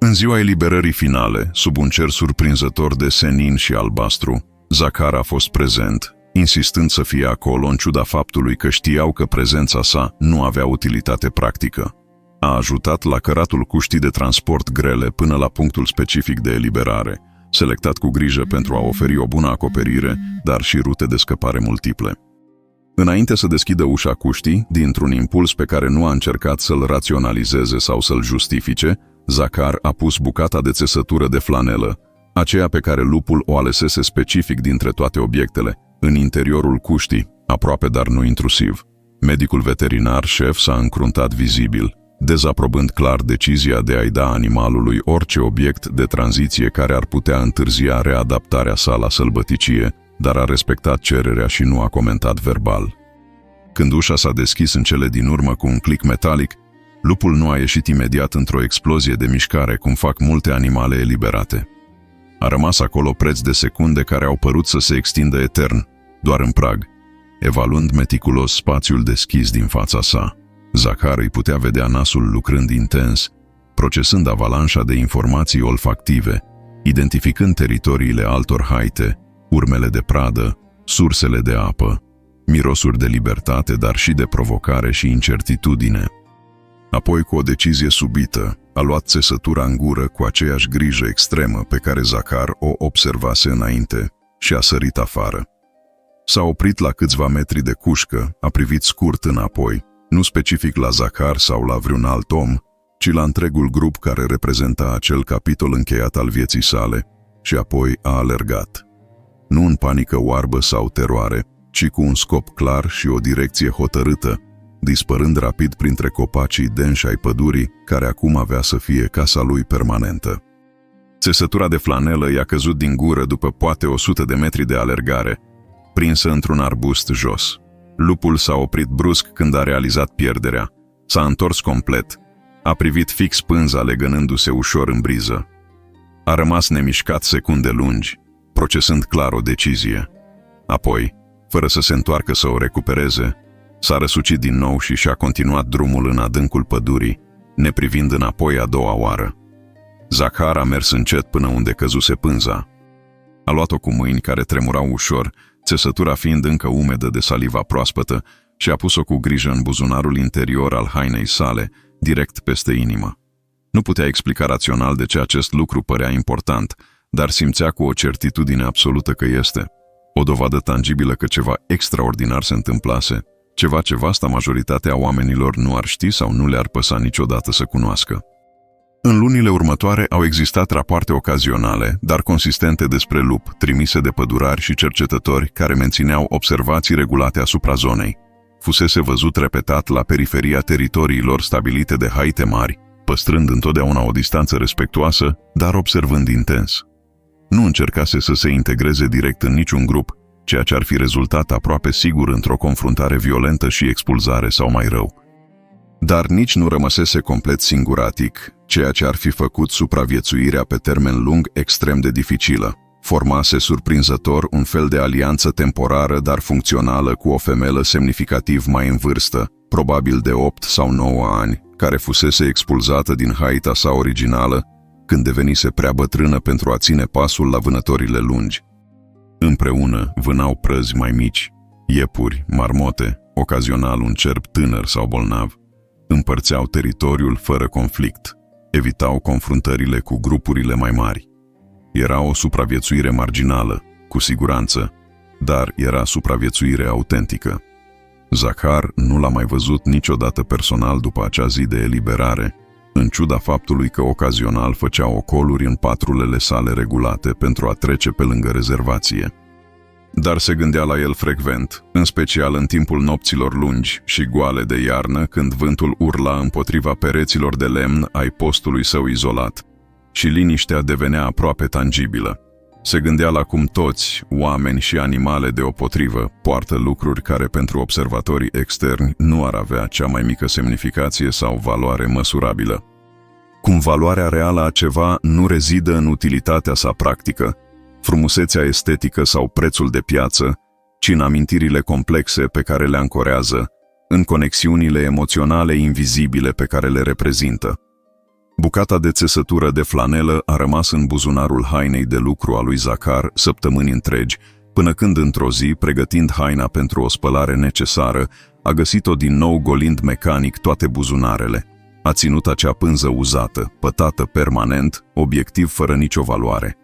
În ziua eliberării finale, sub un cer surprinzător de senin și albastru, Zakhar a fost prezent, insistând să fie acolo în ciuda faptului că știau că prezența sa nu avea utilitate practică. A ajutat la căratul cuștii de transport grele până la punctul specific de eliberare, selectat cu grijă pentru a oferi o bună acoperire, dar și rute de scăpare multiple. Înainte să deschidă ușa cuștii, dintr-un impuls pe care nu a încercat să-l raționalizeze sau să-l justifice, Zakhar a pus bucata de țesătură de flanelă, aceea pe care lupul o alesese specific dintre toate obiectele, în interiorul cuștii, aproape dar nu intrusiv. Medicul veterinar șef s-a încruntat vizibil, dezaprobând clar decizia de a-i da animalului orice obiect de tranziție care ar putea întârzia readaptarea sa la sălbăticie, dar a respectat cererea și nu a comentat verbal. Când ușa s-a deschis în cele din urmă cu un click metalic, lupul nu a ieșit imediat într-o explozie de mișcare, cum fac multe animale eliberate. A rămas acolo preț de secunde care au părut să se extindă etern, doar în prag, evaluând meticulos spațiul deschis din fața sa. Zakhar îi putea vedea nasul lucrând intens, procesând avalanșa de informații olfactive, identificând teritoriile altor haite, urmele de pradă, sursele de apă, mirosuri de libertate, dar și de provocare și incertitudine. Apoi, cu o decizie subită, a luat țesătura în gură cu aceeași grijă extremă pe care Zakhar o observase înainte și a sărit afară. S-a oprit la câțiva metri de cușcă, a privit scurt înapoi, nu specific la Zakhar sau la vreun alt om, ci la întregul grup care reprezenta acel capitol încheiat al vieții sale, și apoi a alergat. Nu în panică oarbă sau teroare, ci cu un scop clar și o direcție hotărâtă, dispărând rapid printre copacii denși ai pădurii, care acum avea să fie casa lui permanentă. Țesătura de flanelă i-a căzut din gură după poate 100 de metri de alergare, prinsă într-un arbust jos. Lupul s-a oprit brusc când a realizat pierderea. S-a întors complet. A privit fix pânza legănându-se ușor în briză. A rămas nemișcat secunde lungi, procesând clar o decizie. Apoi, fără să se întoarcă să o recupereze, s-a răsucit din nou și și-a continuat drumul în adâncul pădurii, neprivind înapoi a doua oară. Zakhar a mers încet până unde căzuse pânza. A luat-o cu mâini care tremurau ușor, țesătura fiind încă umedă de saliva proaspătă, și a pus-o cu grijă în buzunarul interior al hainei sale, direct peste inimă. Nu putea explica rațional de ce acest lucru părea important, dar simțea cu o certitudine absolută că este. O dovadă tangibilă că ceva extraordinar se întâmplase, ceva ce vasta majoritatea oamenilor nu ar ști sau nu le-ar păsa niciodată să cunoască. În lunile următoare au existat rapoarte ocazionale, dar consistente despre lup, trimise de pădurari și cercetători care mențineau observații regulate asupra zonei. Fusese văzut repetat la periferia teritoriilor stabilite de haite mari, păstrând întotdeauna o distanță respectuoasă, dar observând intens. Nu încercase să se integreze direct în niciun grup, ceea ce ar fi rezultat aproape sigur într-o confruntare violentă și expulzare sau mai rău. Dar nici nu rămăsese complet singuratic, ceea ce ar fi făcut supraviețuirea pe termen lung extrem de dificilă. Formase surprinzător un fel de alianță temporară, dar funcțională, cu o femelă semnificativ mai în vârstă, probabil de 8 sau 9 ani, care fusese expulzată din haita sa originală când devenise prea bătrână pentru a ține pasul la vânătorile lungi. Împreună vânau prăzi mai mici, iepuri, marmote, ocazional un cerb tânăr sau bolnav. Împărțeau teritoriul fără conflict, evitau confruntările cu grupurile mai mari. Era o supraviețuire marginală, cu siguranță, dar era supraviețuire autentică. Zakhar nu l-a mai văzut niciodată personal după acea zi de eliberare, în ciuda faptului că ocazional făcea ocoluri în patrulele sale regulate pentru a trece pe lângă rezervație. Dar se gândea la el frecvent, în special în timpul nopților lungi și goale de iarnă, când vântul urla împotriva pereților de lemn ai postului său izolat și liniștea devenea aproape tangibilă. Se gândea la cum toți, oameni și animale deopotrivă, poartă lucruri care pentru observatorii externi nu ar avea cea mai mică semnificație sau valoare măsurabilă. Cum valoarea reală a ceva nu rezidă în utilitatea sa practică, frumusețea estetică sau prețul de piață, ci în amintirile complexe pe care le ancorează, în conexiunile emoționale invizibile pe care le reprezintă. Bucata de țesătură de flanelă a rămas în buzunarul hainei de lucru a lui Zacar săptămâni întregi, până când într-o zi, pregătind haina pentru o spălare necesară, a găsit-o din nou golind mecanic toate buzunarele. A ținut acea pânză uzată, pătată permanent, obiectiv fără nicio valoare.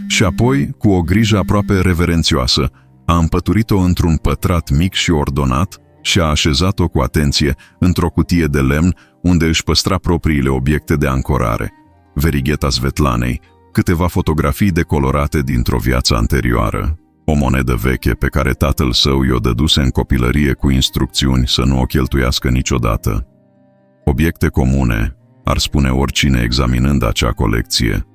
Și apoi, cu o grijă aproape reverențioasă, a împăturit-o într-un pătrat mic și ordonat și a așezat-o cu atenție într-o cutie de lemn unde își păstra propriile obiecte de ancorare, verigheta Svetlanei, câteva fotografii decolorate dintr-o viață anterioară, o monedă veche pe care tatăl său i-o dăduse în copilărie cu instrucțiuni să nu o cheltuiască niciodată. Obiecte comune, ar spune oricine examinând acea colecție.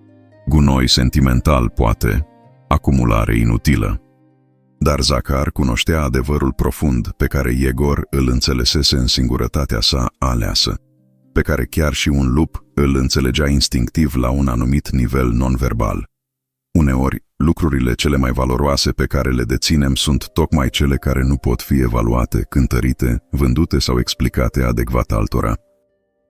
Gunoi sentimental, poate, acumulare inutilă. Dar Zacar cunoștea adevărul profund pe care Yegor îl înțelesese în singurătatea sa aleasă, pe care chiar și un lup îl înțelegea instinctiv la un anumit nivel non-verbal. Uneori, lucrurile cele mai valoroase pe care le deținem sunt tocmai cele care nu pot fi evaluate, cântărite, vândute sau explicate adecvat altora.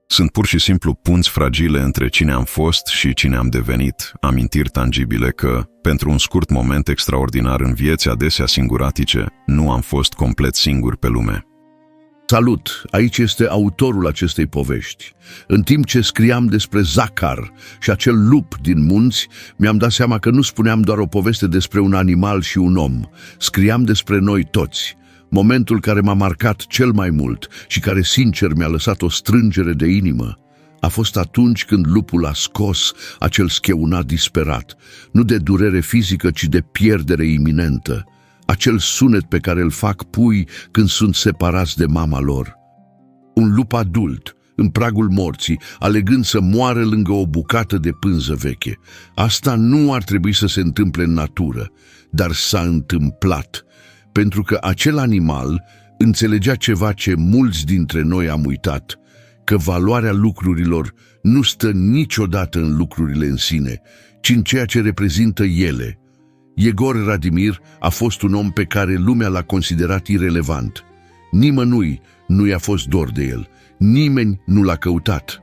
Sunt pur și simplu punți fragile între cine am fost și cine am devenit, amintiri tangibile că, pentru un scurt moment extraordinar în vieți adesea singuratice, nu am fost complet singur pe lume. Salut! Aici este autorul acestei povești. În timp ce scriam despre Zacar și acel lup din munți, mi-am dat seama că nu spuneam doar o poveste despre un animal și un om. Scriam despre noi toți. Momentul care m-a marcat cel mai mult și care sincer mi-a lăsat o strângere de inimă a fost atunci când lupul a scos acel scheunat disperat, nu de durere fizică, ci de pierdere iminentă, acel sunet pe care îl fac pui când sunt separați de mama lor. Un lup adult, în pragul morții, alegând să moară lângă o bucată de pânză veche. Asta nu ar trebui să se întâmple în natură, dar s-a întâmplat, pentru că acel animal înțelegea ceva ce mulți dintre noi am uitat, că valoarea lucrurilor nu stă niciodată în lucrurile în sine, ci în ceea ce reprezintă ele. Yegor Radimir a fost un om pe care lumea l-a considerat irelevant. Nimănui nu i-a fost dor de el, nimeni nu l-a căutat.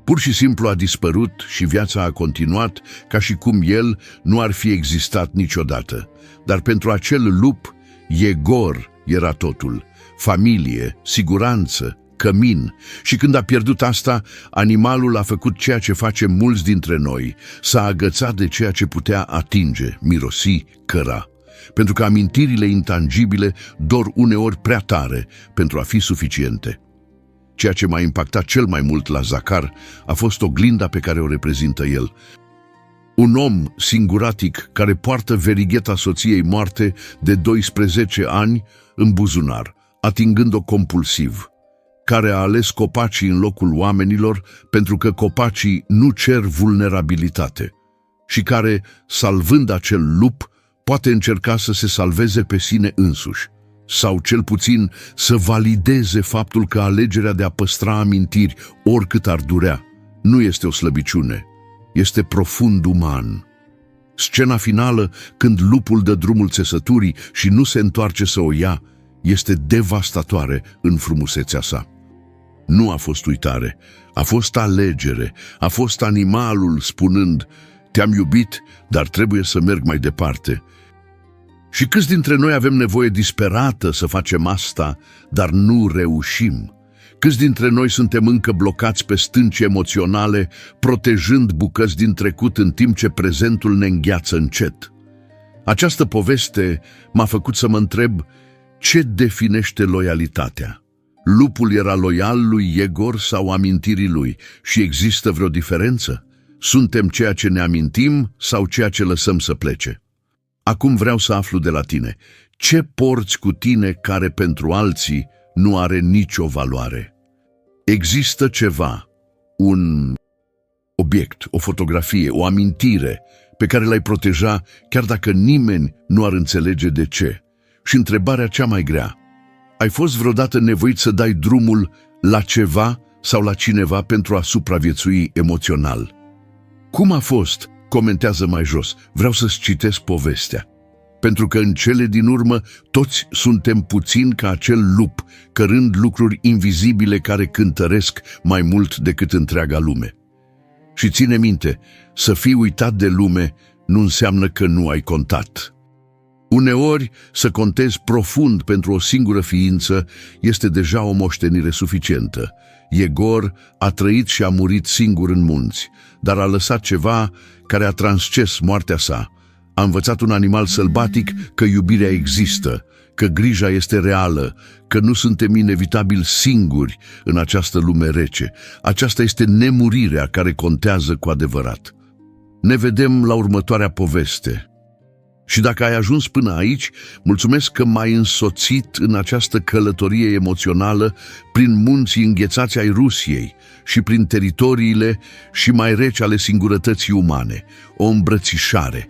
Pur și simplu a dispărut și viața a continuat ca și cum el nu ar fi existat niciodată. Dar pentru acel lup, Yegor era totul: familie, siguranță, cămin. Și când a pierdut asta, animalul a făcut ceea ce face mulți dintre noi: s-a agățat de ceea ce putea atinge, mirosi, căra. Pentru că amintirile intangibile dor uneori prea tare pentru a fi suficiente. Ceea ce m-a impactat cel mai mult la Zacar a fost oglinda pe care o reprezintă el. Un om singuratic care poartă verigheta soției moarte de 12 ani în buzunar, atingând-o compulsiv, care a ales copacii în locul oamenilor pentru că copacii nu cer vulnerabilitate și care, salvând acel lup, poate încerca să se salveze pe sine însuși, sau cel puțin să valideze faptul că alegerea de a păstra amintiri, oricât ar durea, nu este o slăbiciune, este profund uman. Scena finală, când lupul dă drumul țesăturii și nu se întoarce să o ia, este devastatoare în frumusețea sa. Nu a fost uitare, a fost alegere, a fost animalul spunând: te-am iubit, dar trebuie să merg mai departe. Și câți dintre noi avem nevoie disperată să facem asta, dar nu reușim? Câți dintre noi suntem încă blocați pe stânci emoționale, protejând bucăți din trecut în timp ce prezentul ne îngheață încet? Această poveste m-a făcut să mă întreb: ce definește loialitatea? Lupul era loial lui Yegor sau amintirii lui? Și există vreo diferență? Suntem ceea ce ne amintim sau ceea ce lăsăm să plece? Acum vreau să aflu de la tine: ce porți cu tine care pentru alții nu are nicio valoare? Există ceva, un obiect, o fotografie, o amintire pe care l-ai proteja chiar dacă nimeni nu ar înțelege de ce. Și întrebarea cea mai grea: ai fost vreodată nevoit să dai drumul la ceva sau la cineva pentru a supraviețui emoțional? Cum a fost? Comentează mai jos. Vreau să-ți citesc povestea. Pentru că în cele din urmă toți suntem puțini ca acel lup, cărând lucruri invizibile care cântăresc mai mult decât întreaga lume. Și ține minte, să fii uitat de lume nu înseamnă că nu ai contat. Uneori, să contezi profund pentru o singură ființă este deja o moștenire suficientă. Yegor a trăit și a murit singur în munți, dar a lăsat ceva care a transces moartea sa. A învățat un animal sălbatic că iubirea există, că grija este reală, că nu suntem inevitabil singuri în această lume rece. Aceasta este nemurirea care contează cu adevărat. Ne vedem la următoarea poveste. Și dacă ai ajuns până aici, mulțumesc că m-ai însoțit în această călătorie emoțională prin munții înghețați ai Rusiei și prin teritoriile și mai reci ale singurătății umane. O îmbrățișare.